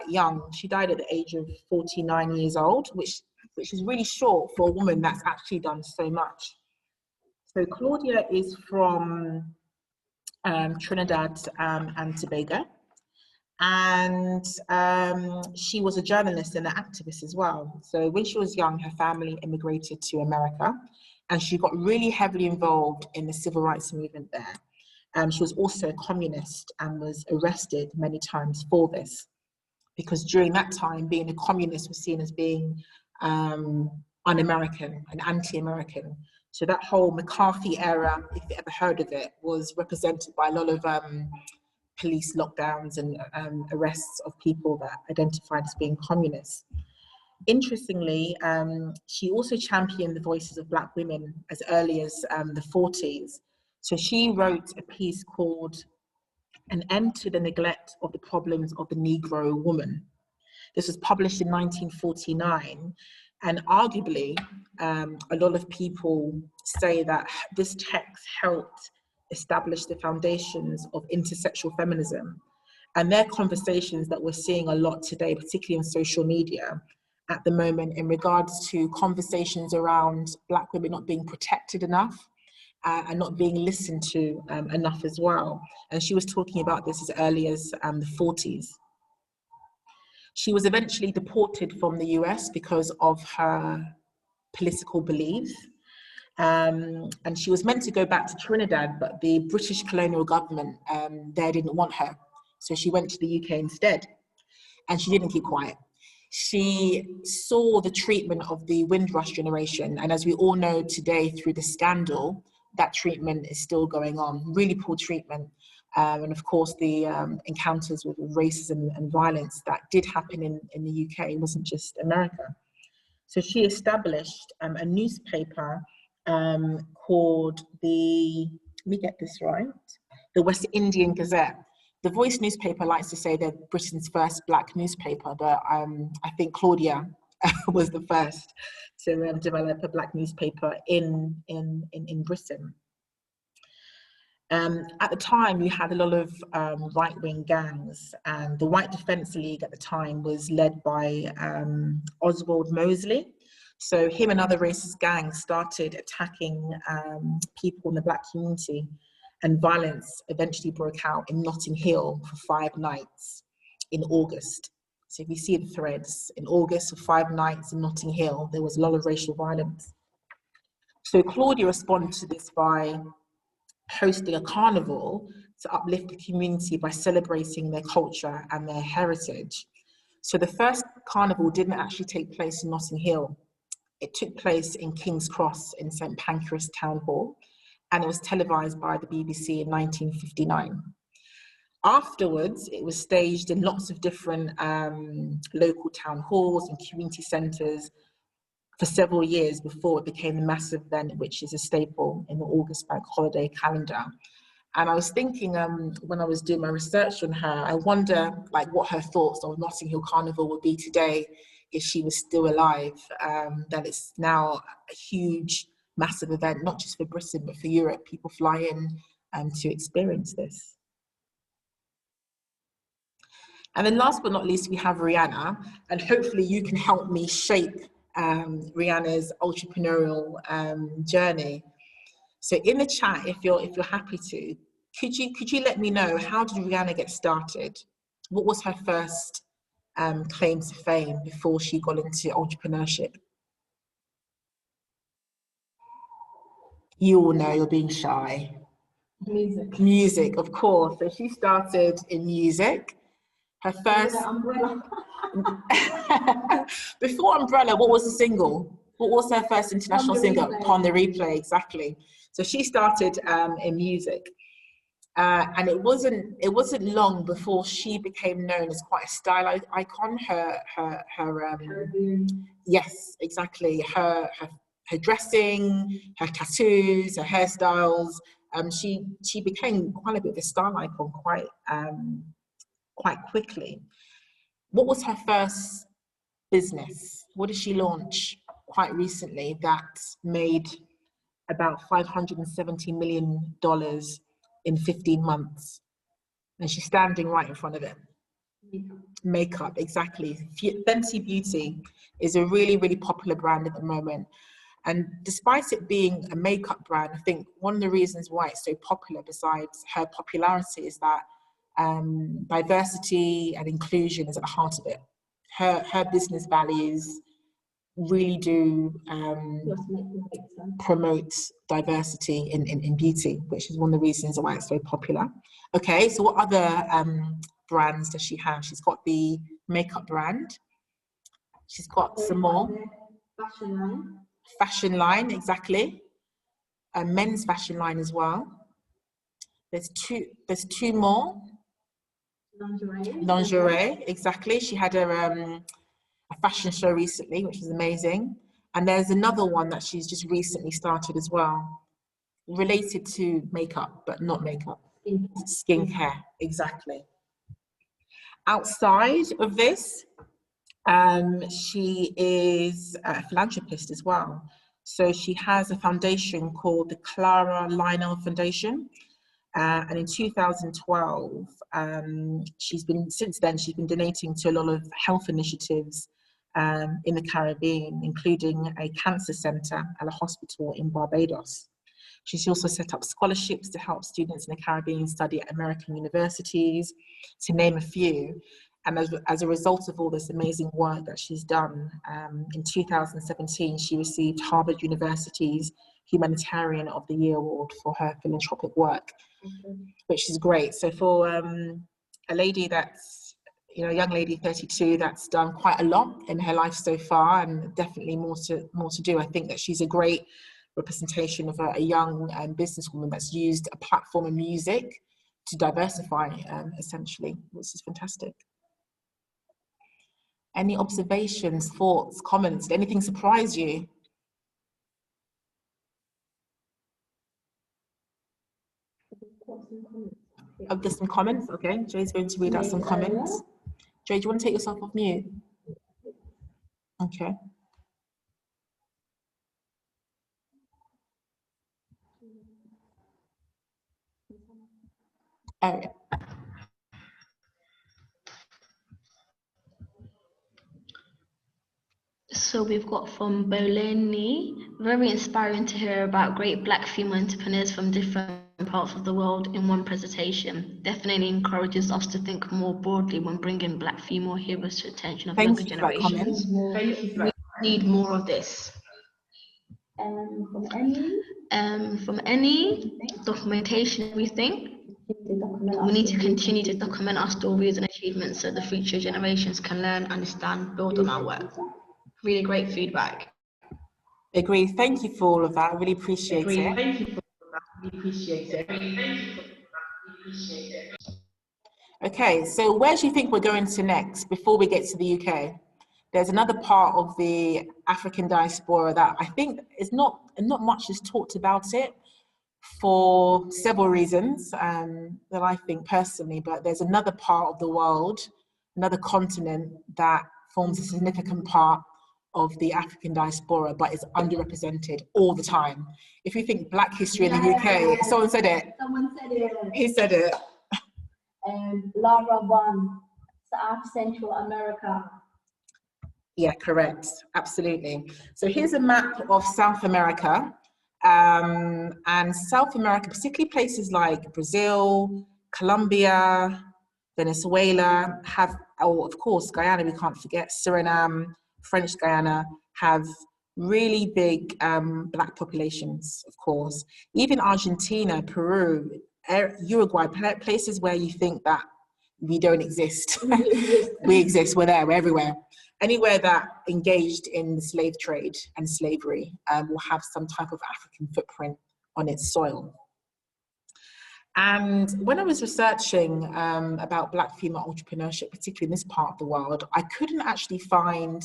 young. She died at the age of 49 years old, which is really short for a woman that's actually done so much. So Claudia is from Trinidad and Tobago. And she was a journalist and an activist as well. So when she was young, her family immigrated to America, and she got really heavily involved in the civil rights movement there. She was also a communist and was arrested many times for this, because during that time, being a communist was seen as being un-American and anti-American. So that whole McCarthy era, if you ever heard of it, was represented by a lot of police lockdowns and arrests of people that identified as being communists. Interestingly, she also championed the voices of Black women as early as the 40s. So she wrote a piece called An End to the Neglect of the Problems of the Negro Woman. This was published in 1949, and arguably, a lot of people say that this text helped establish the foundations of intersexual feminism. And they're conversations that we're seeing a lot today, particularly on social media at the moment, in regards to conversations around Black women not being protected enough and not being listened to enough as well. And she was talking about this as early as the 40s. She was eventually deported from the US because of her political beliefs. And she was meant to go back to Trinidad, but the British colonial government there didn't want her. So she went to the UK instead, and she didn't keep quiet. She saw the treatment of the Windrush generation, and as we all know today through the scandal, that treatment is still going on, really poor treatment. And of course, the encounters with racism and violence that did happen in the UK. It wasn't just America. So she established a newspaper called let me get this right, the West Indian Gazette. The Voice newspaper likes to say they're Britain's first Black newspaper, but I think Claudia was the first to develop a Black newspaper in Britain. At the time, you had a lot of right-wing gangs, and the White Defence League at the time was led by Oswald Mosley. So him and other racist gangs started attacking people in the Black community, and violence eventually broke out in Notting Hill for 5 nights in August. So if you see the threads, in August for 5 nights in Notting Hill, there was a lot of racial violence. So Claudia responded to this by hosting a carnival to uplift the community by celebrating their culture and their heritage. So the first carnival didn't actually take place in Notting Hill. It took place in King's Cross in St. Pancras Town Hall, and it was televised by the BBC in 1959. Afterwards, it was staged in lots of different local town halls and community centres for several years before it became a massive event, which is a staple in the August bank holiday calendar. And I was thinking, when I was doing my research on her, I wonder what her thoughts on Notting Hill Carnival would be today if she was still alive, that it's now a huge, massive event, not just for Britain, but for Europe. People fly in to experience this. And then last but not least, we have Rihanna, and hopefully you can help me shape Rihanna's entrepreneurial journey. So in the chat, if you're happy to, could you let me know, how did Rihanna get started? What was her first claim to fame before she got into entrepreneurship? You all know, you're being shy. Music, of course. So she started in music. Her first before Umbrella, what was the single? What was her first international single? Upon the Replay, exactly. So she started in music, and it wasn't long before she became known as quite a style icon. Yes, exactly. Her dressing, her tattoos, her hairstyles. She became quite a bit of a style icon quite quickly. What was her first business? What did she launch quite recently that made about $570 million in 15 months? And she's standing right in front of it. Makeup, exactly. Fenty Beauty is a really, really popular brand at the moment. And despite it being a makeup brand, I think one of the reasons why it's so popular, besides her popularity, is that diversity and inclusion is at the heart of it. Her business values really do promote diversity in beauty, which is one of the reasons why it's so popular. Okay, so what other brands does she have? She's got the makeup brand. She's got some more. Fashion line, exactly. A men's fashion line as well. There's two more. Lingerie, exactly. She had a fashion show recently, which was amazing. And there's another one that she's just recently started as well, related to makeup, but not makeup. Skincare, exactly. Outside of this, she is a philanthropist as well. So she has a foundation called the Clara Lionel Foundation. And in 2012, since then, she's been donating to a lot of health initiatives in the Caribbean, including a cancer center and a hospital in Barbados. She's also set up scholarships to help students in the Caribbean study at American universities, to name a few. And as a result of all this amazing work that she's done, in 2017, she received Harvard University's Humanitarian of the Year Award for her philanthropic work, which is great. So for a lady that's, a young lady, 32, that's done quite a lot in her life so far, and definitely more to do, I think that she's a great representation of a young businesswoman that's used a platform of music to diversify, essentially, which is fantastic. Any observations, thoughts, comments? Did anything surprise you? Oh, there's some comments. Okay, Jay's going to read out some comments. Jay, do you want to take yourself off mute? Okay. Oh, yeah. So we've got from Boleni, very inspiring to hear about great Black female entrepreneurs from different parts of the world in one presentation. Definitely encourages us to think more broadly when bringing Black female heroes to attention of younger generations. We need more of this. From any documentation, we think we need to continue to document our stories and achievements so the future generations can learn, understand, build on our work. Really great feedback. Agree. Thank you for all of that. I really appreciate it. Thank you for that. We appreciate it. Okay, so where do you think we're going to next before we get to the UK? There's another part of the African diaspora that I think is not much is talked about it for several reasons that I think personally, but there's another part of the world, another continent that forms a significant part of the African diaspora, but is underrepresented all the time. If you think Black history in the UK, someone said it. Someone said it. He said it. Lara One, South Central America. Yeah, correct. Absolutely. So here's a map of South America. And South America, particularly places like Brazil, Colombia, Venezuela, have, oh, of course, Guyana, we can't forget, Suriname, French Guyana, have really big Black populations, of course. Even Argentina, Peru, Uruguay, places where you think that we don't exist. We exist, we're there, we're everywhere. Anywhere that engaged in the slave trade and slavery will have some type of African footprint on its soil. And when I was researching about Black female entrepreneurship, particularly in this part of the world, I couldn't actually find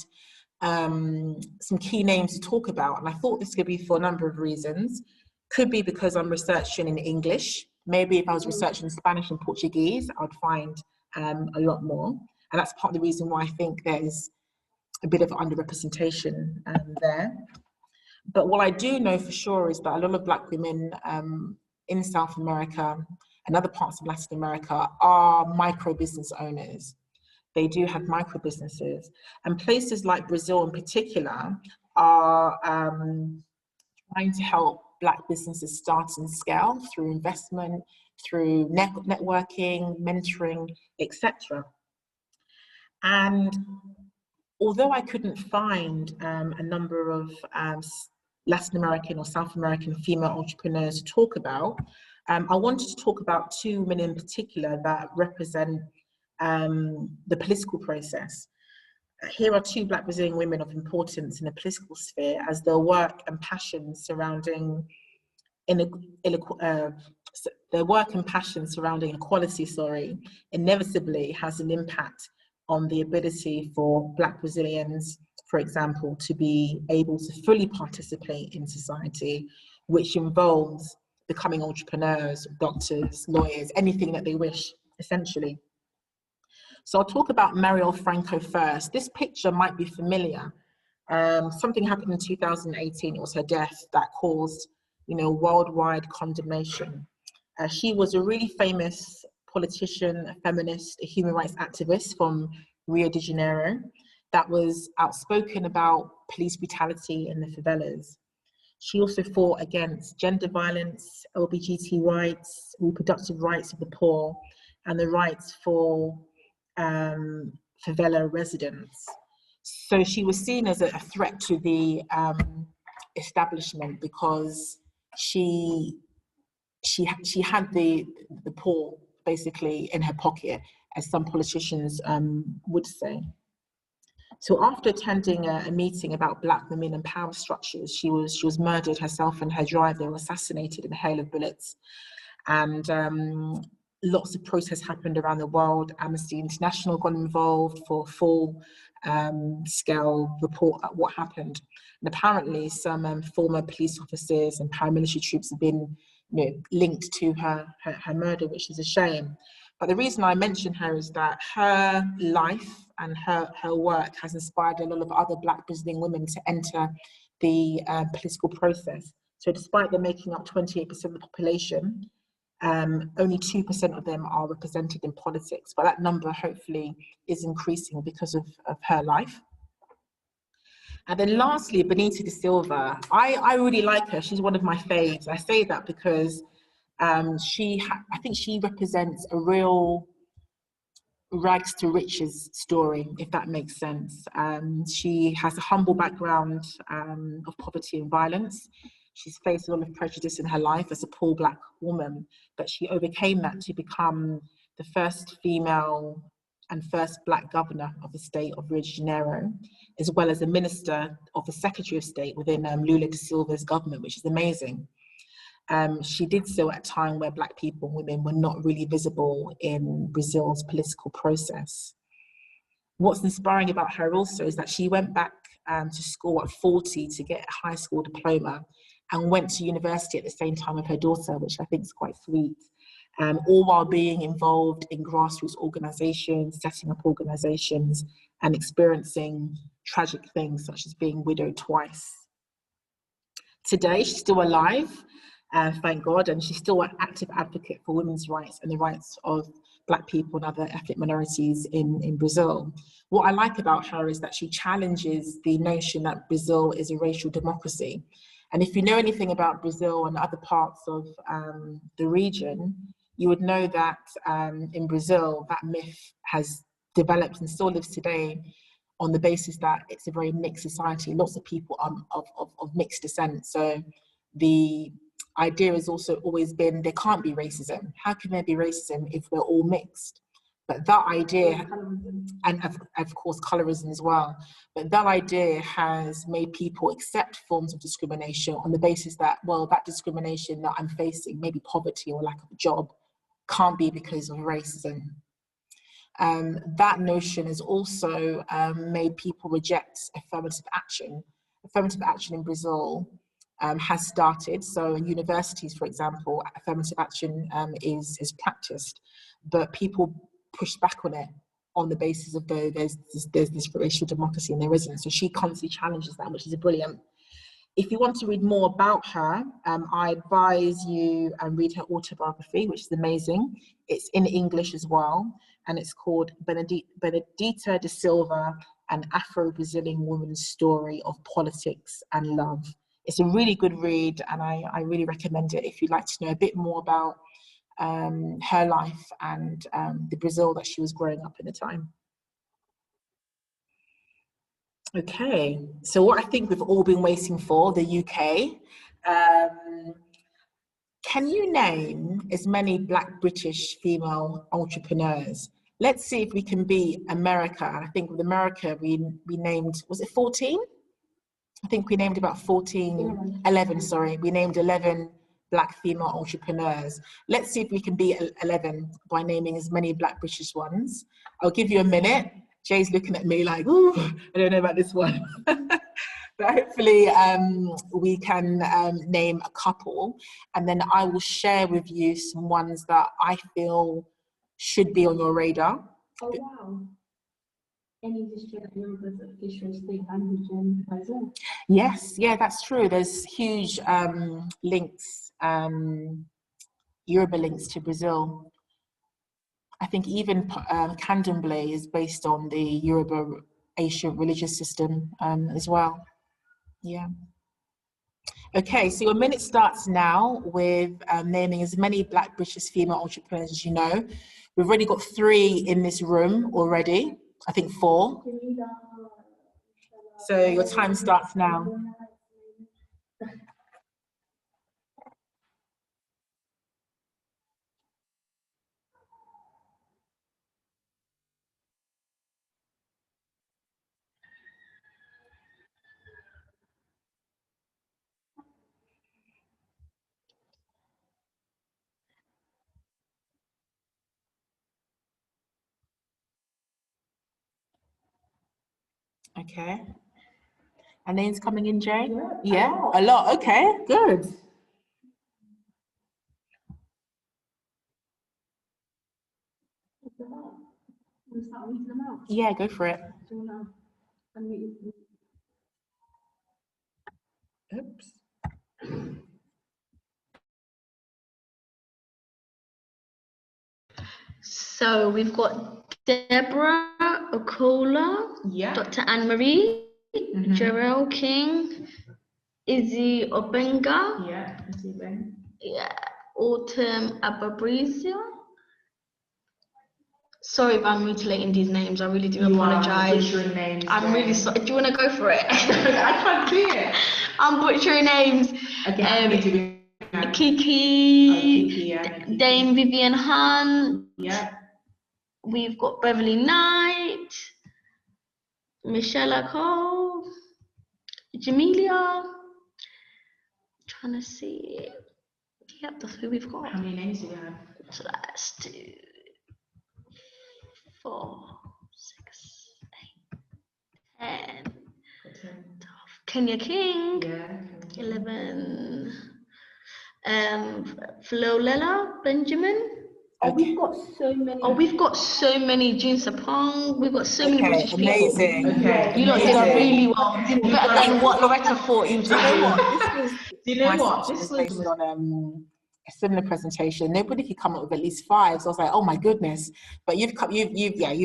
some key names to talk about. And I thought this could be for a number of reasons. Could be because I'm researching in English. Maybe if I was researching Spanish and Portuguese, I would find a lot more. And that's part of the reason why I think there's a bit of underrepresentation there. But what I do know for sure is that a lot of Black women in South America and other parts of Latin America are micro business owners. They do have micro businesses, and places like Brazil in particular are trying to help Black businesses start and scale through investment, through networking, mentoring, etc. And although I couldn't find a number of Latin American or South American female entrepreneurs to talk about, I wanted to talk about two women in particular that represent the political process. Here are two Black Brazilian women of importance in the political sphere, as their work and passion surrounding equality, inevitably has an impact on the ability for Black Brazilians, for example, to be able to fully participate in society, which involves becoming entrepreneurs, doctors, lawyers, anything that they wish, essentially. So I'll talk about Marielle Franco first. This picture might be familiar. Something happened in 2018, it was her death, that caused, worldwide condemnation. She was a really famous politician, a feminist, a human rights activist from Rio de Janeiro that was outspoken about police brutality in the favelas. She also fought against gender violence, LGBT rights, reproductive rights of the poor, and the rights for favela residents. So she was seen as a threat to the establishment because she had the poor basically in her pocket, as some politicians would say. So after attending a meeting about Black women and power structures, she was murdered herself and her driver were assassinated in a hail of bullets. And lots of protests happened around the world. Amnesty International got involved for a full scale report at what happened. And apparently some former police officers and paramilitary troops have been linked to her murder, which is a shame. But the reason I mention her is that her life and her work has inspired a lot of other Black Brazilian women to enter the political process. So despite them making up 28% of the population, only 2% of them are represented in politics, but that number hopefully is increasing because of her life. And then lastly, Benita da Silva. I really like her. She's one of my faves. I say that because I think she represents a real rags to riches story, if that makes sense. She has a humble background of poverty and violence. She's faced a lot of prejudice in her life as a poor Black woman, but she overcame that to become the first female and first Black governor of the state of Rio de Janeiro, as well as a minister of the Secretary of State within Lula da Silva's government, which is amazing. She did so at a time where Black people and women were not really visible in Brazil's political process. What's inspiring about her also is that she went back to school at 40 to get a high school diploma and went to university at the same time with her daughter, which I think is quite sweet, all while being involved in grassroots organizations, setting up organizations, and experiencing tragic things such as being widowed twice. Today, she's still alive, thank God, and she's still an active advocate for women's rights and the rights of Black people and other ethnic minorities in Brazil. What I like about her is that she challenges the notion that Brazil is a racial democracy. And if you know anything about Brazil and other parts of the region, you would know that in Brazil, that myth has developed and still lives today on the basis that it's a very mixed society. Lots of people of mixed descent. So the idea has also always been there can't be racism. How can there be racism if we're all mixed? But that idea, and of course colorism as well, but that idea has made people accept forms of discrimination on the basis that, well, that discrimination that I'm facing, maybe poverty or lack of a job, can't be because of racism. That notion has also made people reject affirmative action. Affirmative action in Brazil has started. So in universities, for example, affirmative action is practiced, but people push back on it on the basis of there's this racial democracy and there isn't. So she constantly challenges that, which is brilliant. If you want to read more about her, I advise you read her autobiography, which is amazing. It's in English as well, and it's called Benedita da Silva, an Afro-Brazilian woman's story of politics and love. It's a really good read, and I really recommend it if you'd like to know a bit more about her life and the Brazil that she was growing up in the time. Okay, so what I think we've all been waiting for, the UK. Can you name as many Black British female entrepreneurs? Let's see if we can beat America. And I think with America, we named, was it 14? I think we named about 11, sorry. We named 11 Black female entrepreneurs. Let's see if we can beat 11 by naming as many Black British ones. I'll give you a minute. Jay's looking at me like, ooh, I don't know about this one. But hopefully we can name a couple, and then I will share with you some ones that I feel should be on your radar. Oh, wow. Any district numbers official state language in Brazil? Yes, yeah, that's true. There's huge links, Yoruba links to Brazil. I think even Candomblé is based on the Yoruba Asian religious system as well. Yeah. Okay, so your minute starts now with naming as many Black British female entrepreneurs as you know. We've already got 3 in this room already. I think 4. So your time starts now. Okay. And names coming in, Jay? Yeah, a lot. Okay, good. Yeah, go for it. Oops. So we've got Deborah Okola, Dr. Anne Marie, Jarrell King, Izzy Obenga, Autumn Ababrizia. Sorry if I'm mutilating these names. I really do apologize. I'm really sorry. Do you want to go for it? I can't do it. I'm butchering names. Okay, Kiki, Dame Vivian Hunt. Yeah. We've got Beverly Knight, Michelle Cole, Jamelia. Trying to see. Yep, that's who we've got. How many names do we have? So that's 2, 4, 6, 8, 10, 12. Kenya King. Yeah. 11. Flolella Benjamin. Oh, we've got so many. Oh, we've got so many. June Sapong. We've got so many British amazing. people. Okay. You lot did really well. You did better than what Loretta thought you Do you know what? This was based on a similar presentation. Nobody could come up with at least 5. So I was like, oh my goodness. But you've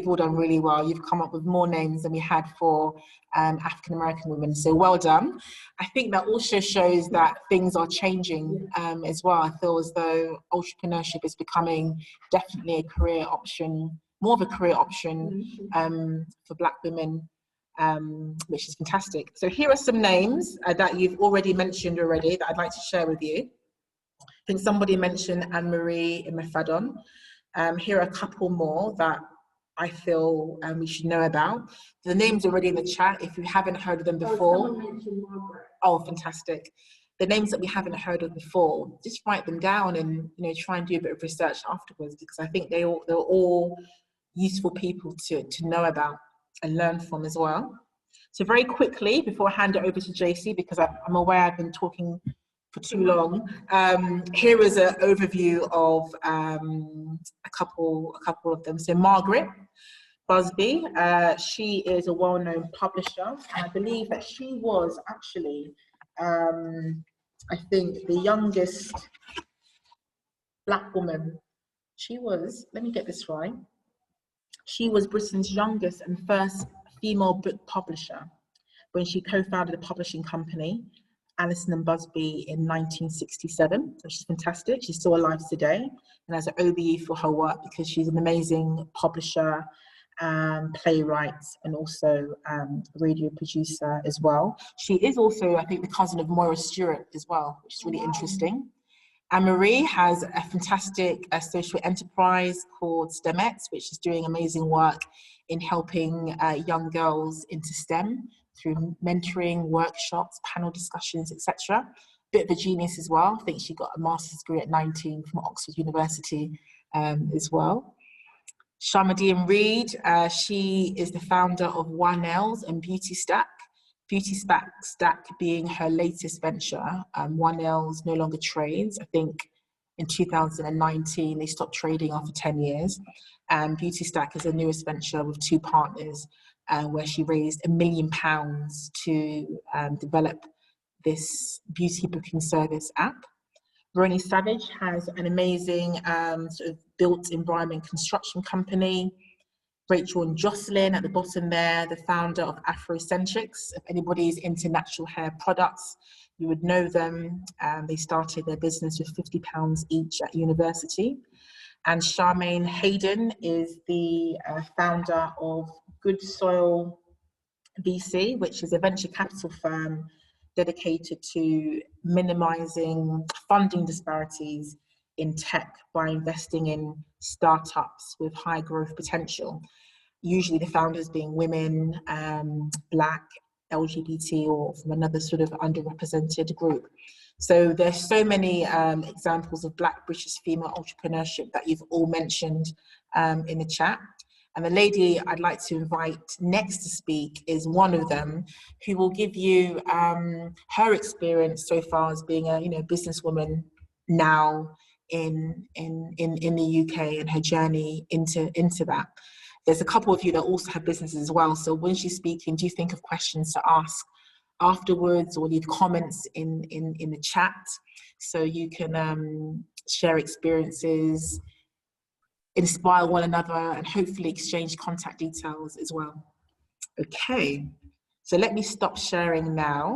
all done really well. You've come up with more names than we had for African American women. So well done. I think that also shows that things are changing as well. I feel as though entrepreneurship is becoming definitely a career option, more of a career option for Black women. Which is fantastic. So here are some names that you've already mentioned that I'd like to share with you. I think somebody mentioned Anne-Marie Imefadon. Here are a couple more that I feel we should know about. The names are already in the chat if you haven't heard of them before. Someone mentioned Margaret. Oh, fantastic. The names that we haven't heard of before, just write them down and try and do a bit of research afterwards, because I think they're all useful people to know about and learn from as well. So very quickly, before I hand it over to JC, because I'm aware I've been talking for too long. Here is an overview of a couple of them. So Margaret Busby, she is a well-known publisher, and I believe that she was actually, I think, the youngest Black woman. She was, let me get this right, she was Britain's youngest and first female book publisher when she co-founded a publishing company, Alison and Busby, in 1967. So she's fantastic. She's still alive today and has an OBE for her work because she's an amazing publisher, playwright, and also radio producer as well. She is also, I think, the cousin of Moira Stewart as well, which is really interesting. Anne-Marie has a fantastic social enterprise called STEMX, which is doing amazing work in helping young girls into STEM through mentoring, workshops, panel discussions, etc. Bit of a genius as well. I think she got a master's degree at 19 from Oxford University as well. Sharmadean Reid, she is the founder of 1Ls and Beauty Stack. Beauty Stack being her latest venture. 1Ls no longer trades. I think in 2019 they stopped trading after 10 years. Beauty Stack is a newest venture with two partners, where she raised £1 million to develop this beauty booking service app. Ronnie Savage has an amazing sort of built environment construction company. Rachel and Jocelyn at the bottom there, the founder of Afrocentrics. If anybody's into natural hair products, you would know them. They started their business with £50 each at university. And Charmaine Hayden is the founder of Good Soil VC, which is a venture capital firm dedicated to minimizing funding disparities in tech by investing in startups with high growth potential. Usually the founders being women, Black, LGBT, or from another sort of underrepresented group. So there's so many examples of Black British female entrepreneurship that you've all mentioned in the chat. And the lady I'd like to invite next to speak is one of them, who will give you her experience so far as being a businesswoman now in the UK, and her journey into that. There's a couple of you that also have businesses as well. So when she's speaking, do you think of questions to ask afterwards, or leave comments in the chat so you can share experiences, inspire one another, and hopefully exchange contact details as well. Okay, so let me stop sharing now,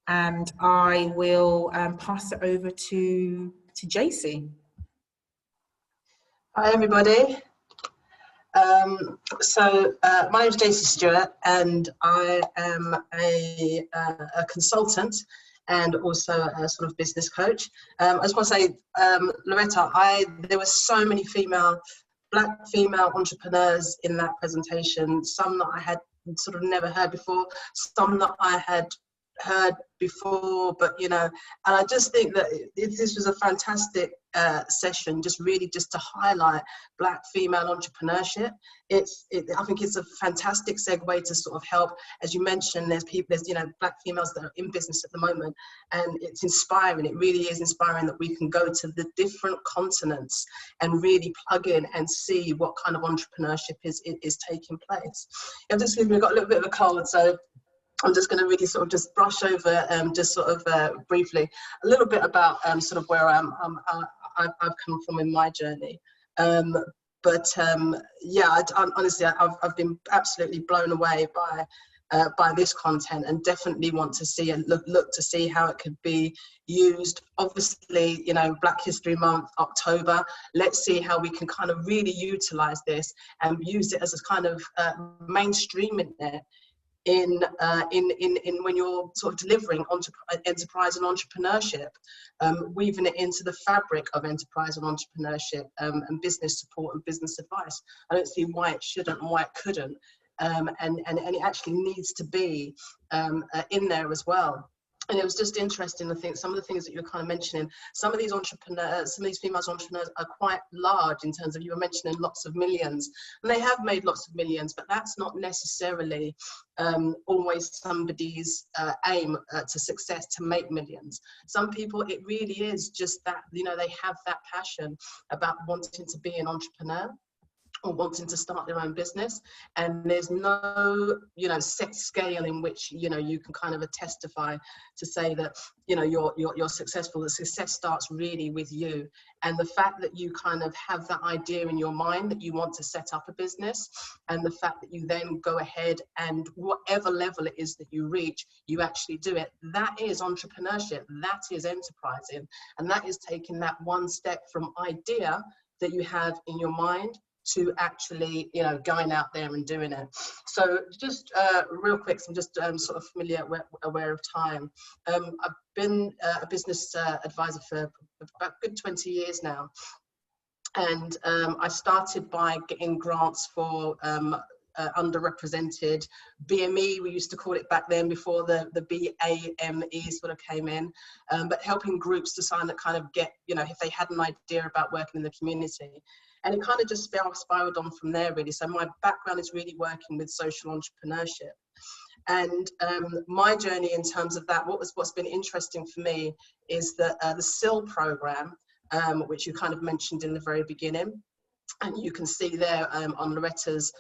and I will pass it over to JC. Hi everybody. My name is JC Stewart, and I am a consultant and also a sort of business coach. I just want to say, Loretta, there were so many Black female entrepreneurs in that presentation, some that I had sort of never heard before, some that I had heard before, but and I just think that this was a fantastic session, just to highlight Black female entrepreneurship. I think it's a fantastic segue to sort of help, as you mentioned, there's Black females that are in business at the moment, and it's inspiring. It really is inspiring that we can go to the different continents and really plug in and see what kind of entrepreneurship is taking place. I've got a little bit of a cold, so I'm just going to really sort of just brush over, briefly, a little bit about sort of where I've come from in my journey. Honestly, I've been absolutely blown away by this content, and definitely want to see and look to see how it could be used. Obviously, Black History Month, October. Let's see how we can kind of really utilize this and use it as a kind of mainstreaming there. In when you're sort of delivering enterprise and entrepreneurship, weaving it into the fabric of enterprise and entrepreneurship, and business support and business advice. I don't see why it shouldn't and why it couldn't, and it actually needs to be in there as well. And it was just interesting. I think some of the things that you're kind of mentioning, some of these entrepreneurs, some of these female entrepreneurs are quite large in terms of, you were mentioning lots of millions, and they have made lots of millions, but that's not necessarily always somebody's aim to success, to make millions. Some people, it really is just that, you know, they have that passion about wanting to be an entrepreneur or wanting to start their own business, and there's no, you know, set scale in which, you know, you can kind of testify to say that, you know, you're successful. The success starts really with you, and the fact that you kind of have that idea in your mind that you want to set up a business, and the fact that you then go ahead and whatever level it is that you reach, you actually do it. That is entrepreneurship, that is enterprising, and that is taking that one step from idea that you have in your mind to actually, you know, going out there and doing it. So just real quick, so I'm just sort of aware of time. I've been a business advisor for about a good 20 years now. And I started by getting grants for underrepresented BME, we used to call it back then before the BAME sort of came in, but helping groups to sign that kind of get, you know, if they had an idea about working in the community. And it kind of just spiraled on from there, really. So my background is really working with social entrepreneurship. And my journey in terms of that, what's been interesting for me is that the SiLL program, which you kind of mentioned in the very beginning, and you can see there on Loretta's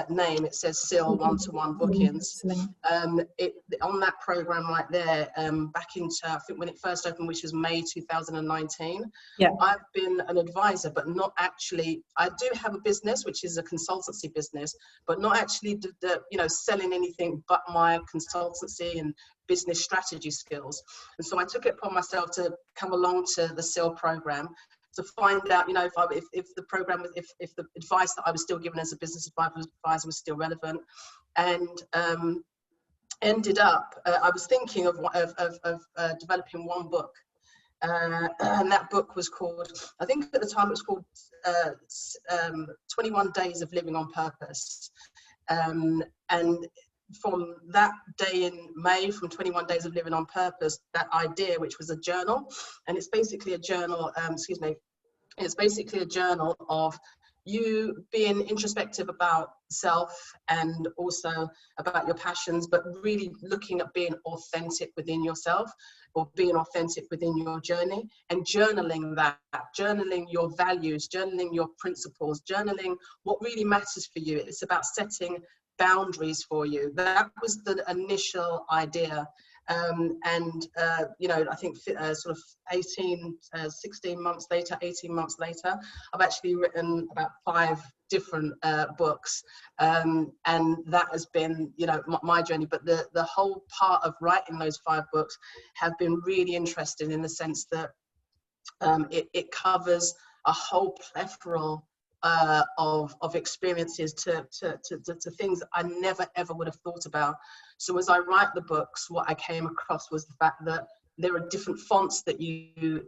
name, it says SiLL one-to-one bookings. On that program right there, back into, I think when it first opened, which was May 2019, yeah. I've been an advisor, but not actually, I do have a business, which is a consultancy business, but not actually, you know, selling anything but my consultancy and business strategy skills. And so I took it upon myself to come along to the SiLL program to find out, you know, if the program was, if the advice that I was still given as a business advisor was still relevant, and ended up, I was thinking of developing one book, and that book was called, I think at the time it was called 21 Days of Living on Purpose, and from that day in May, from 21 Days of Living on Purpose, that idea, which was a journal, and it's basically a journal, it's basically a journal of you being introspective about self and also about your passions, but really looking at being authentic within yourself, or being authentic within your journey, and journaling that, journaling your values, journaling your principles, journaling what really matters for you. It's about setting boundaries for you. That was the initial idea. You know, I think sort of 18 months later, I've actually written about 5 different books, and that has been, you know, my journey. But the whole part of writing those 5 books have been really interesting in the sense that it covers a whole plethora of experiences to things that I never ever would have thought about. So as I write the books, what I came across was the fact that there are different fonts that you've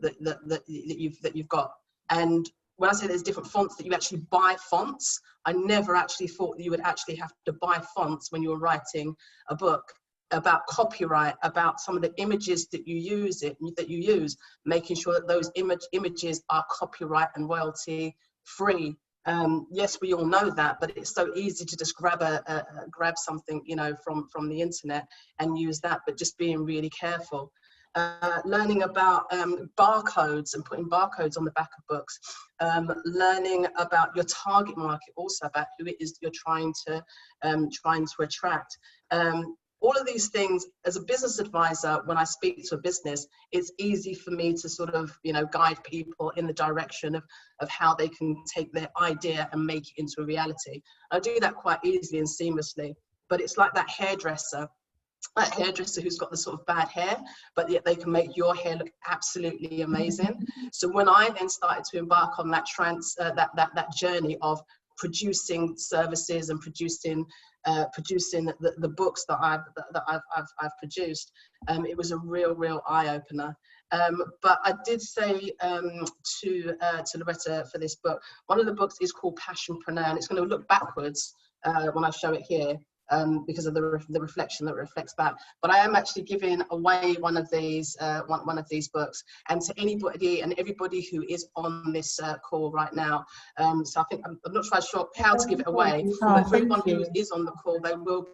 got. And when I say there's different fonts, that you actually buy fonts, I never actually thought that you would actually have to buy fonts when you're writing a book. About copyright, about some of the images that you use, making sure that those images are copyright and royalty free. Yes, we all know that, but it's so easy to just grab something, you know, from the internet and use that, but just being really careful. Learning about barcodes and putting barcodes on the back of books, learning about your target market, also about who it is you're trying to attract. All of these things, as a business advisor, when I speak to a business, it's easy for me to sort of, you know, guide people in the direction of how they can take their idea and make it into a reality. I do that quite easily and seamlessly, but it's like that hairdresser who's got the sort of bad hair, but yet they can make your hair look absolutely amazing. So when I then started to embark on that that journey of producing services and producing the books that I've produced, it was a real eye-opener. But I did say to Loretta for this book, one of the books is called Passionpreneur, and it's going to look backwards when I show it here. because of the reflection that reflects back. But I am actually giving away one of these books, and to anybody and everybody who is on this call right now. So I think I'm not sure how to give it away, but for everyone who is on the call, they will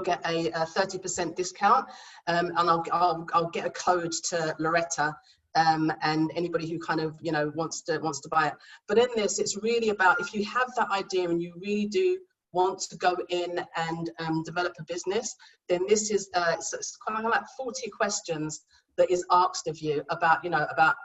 get a 30% discount, and I'll get a code to Loretta, and anybody who kind of wants to buy it. But in this, it's really about, if you have that idea and you really do want to go in and develop a business, then this is it's kind of like 40 questions that is asked of you about about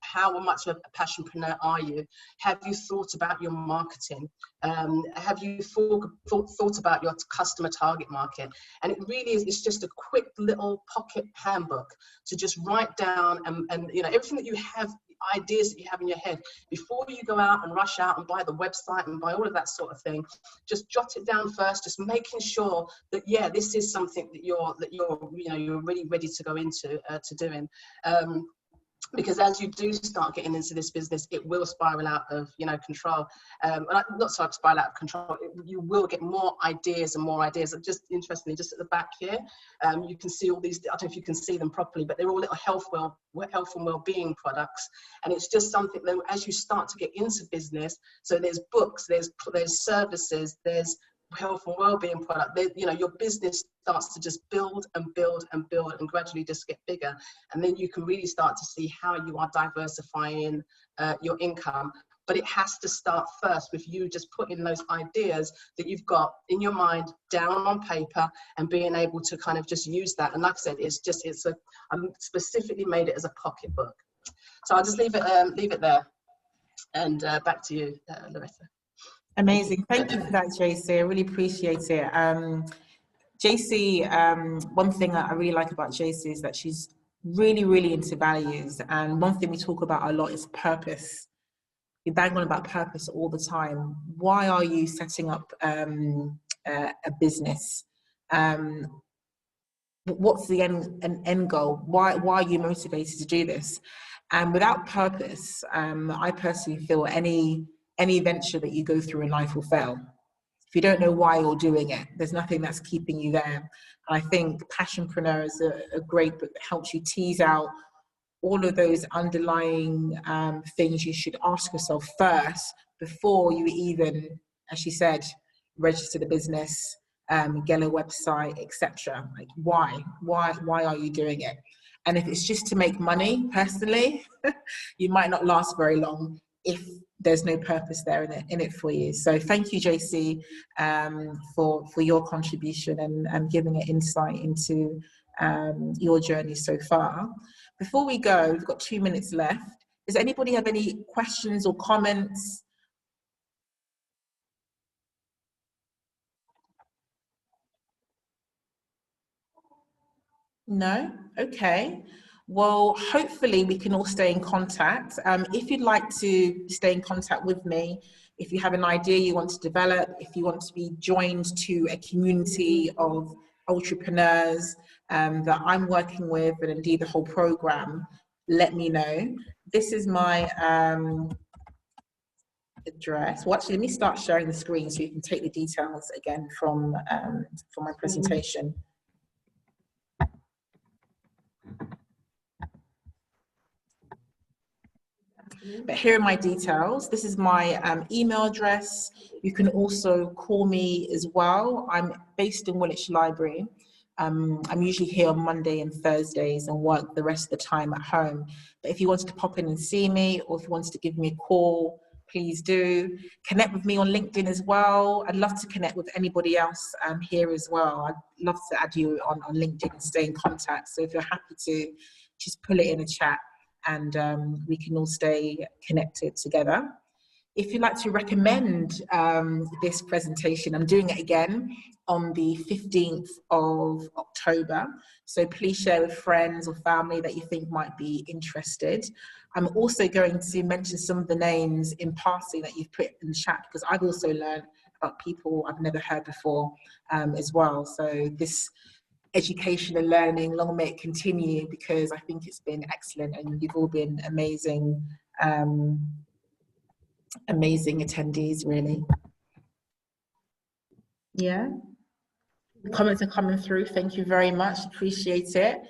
how much of a passionpreneur are you? Have you thought about your marketing? Have you thought about your customer target market? And it really is, it's just a quick little pocket handbook to just write down and everything that you have, ideas that you have in your head, before you go out and rush out and buy the website and buy all of that sort of thing. Just jot it down first, just making sure that this is something that you're really ready to go into to doing. Because as you do start getting into this business, it will spiral out of control. Not spiral out of control. You will get more ideas and more ideas. Just interestingly, just at the back here, you can see all these. I don't know if you can see them properly, but they're all little health and well-being products. And it's just something that as you start to get into business, so there's books, there's services, there's health and well-being product, your business starts to just build and build and build and gradually just get bigger, and then you can really start to see how you are diversifying your income. But it has to start first with you just putting those ideas that you've got in your mind down on paper and being able to kind of just use that. And like I said, I specifically made it as a pocketbook. So I'll just leave it there, and back to you, Loretta. Amazing. Thank you for that, JC. I really appreciate it. JC, one thing that I really like about JC is that she's really, really into values. And one thing we talk about a lot is purpose. We bang on about purpose all the time. Why are you setting up a business? What's the end goal? Why are you motivated to do this? And without purpose, I personally feel any venture that you go through in life will fail. If you don't know why you're doing it, there's nothing that's keeping you there. And I think Passionpreneur is a great book that helps you tease out all of those underlying things you should ask yourself first before you even, as she said, register the business, get a website, etc. Like why are you doing it? And if it's just to make money, personally, you might not last very long if there's no purpose there in it for you. So thank you, JC, for your contribution and giving an insight into your journey so far. Before we go, we've got 2 minutes left. Does anybody have any questions or comments? No? Okay. Well, hopefully we can all stay in contact. If you'd like to stay in contact with me, if you have an idea you want to develop, if you want to be joined to a community of entrepreneurs that I'm working with, and indeed the whole program, let me know. This is my address. Well, actually, let me start sharing the screen so you can take the details again from my presentation. But here are my details. This is my email address. You can also call me as well. I'm based in Woolwich Library. I'm usually here on Monday and Thursdays and work the rest of the time at home. But if you wanted to pop in and see me, or if you wanted to give me a call, please do. Connect with me on LinkedIn as well. I'd love to connect with anybody else here as well. I'd love to add you on LinkedIn and stay in contact. So if you're happy to, just pull it in a chat, and we can all stay connected together. If you'd like to recommend this presentation, I'm doing it again on the 15th of October. So please share with friends or family that you think might be interested. I'm also going to mention some of the names in passing that you've put in the chat, because I've also learned about people I've never heard before as well. So this education and learning, long may it continue, because I think it's been excellent and you've all been amazing, amazing attendees, really. Yeah. Comments are coming through. Thank you very much. Appreciate it.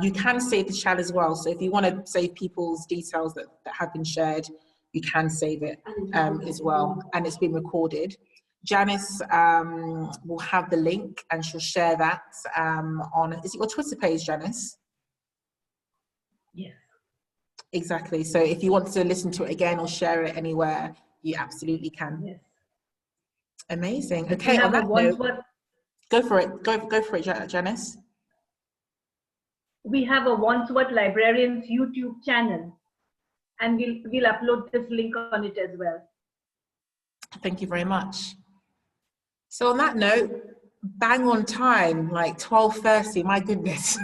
You can save the chat as well. So if you want to save people's details that have been shared, you can save it as well. And it's been recorded. Janice will have the link and she'll share that on, is it your Twitter page, Janice? Yes. Exactly. So if you want to listen to it again or share it anywhere, you absolutely can. Yes. Amazing. Okay, on that note, go for it. Go for it, Janice. We have a Wandsworth Librarians YouTube channel, and we'll upload this link on it as well. Thank you very much. So on that note, bang on time, like 12:30, my goodness.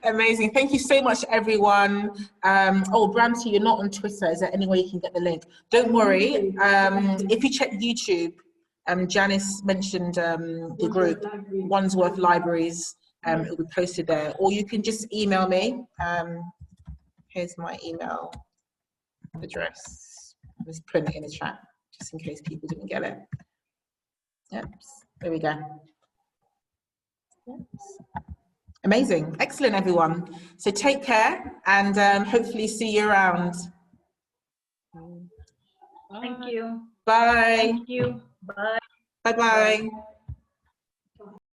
Amazing. Thank you so much, everyone. Oh, Bramty, you're not on Twitter. Is there any way you can get the link? Don't worry. If you check YouTube, Janice mentioned the group, Wandsworth Libraries. It will be posted there. Or you can just email me. Here's my email address. Let's put it in the chat, just in case people didn't get it. Yep, there we go. Yep. Amazing, excellent, everyone. So take care and hopefully see you around. Thank you. Bye. Thank you. Bye. Bye-bye.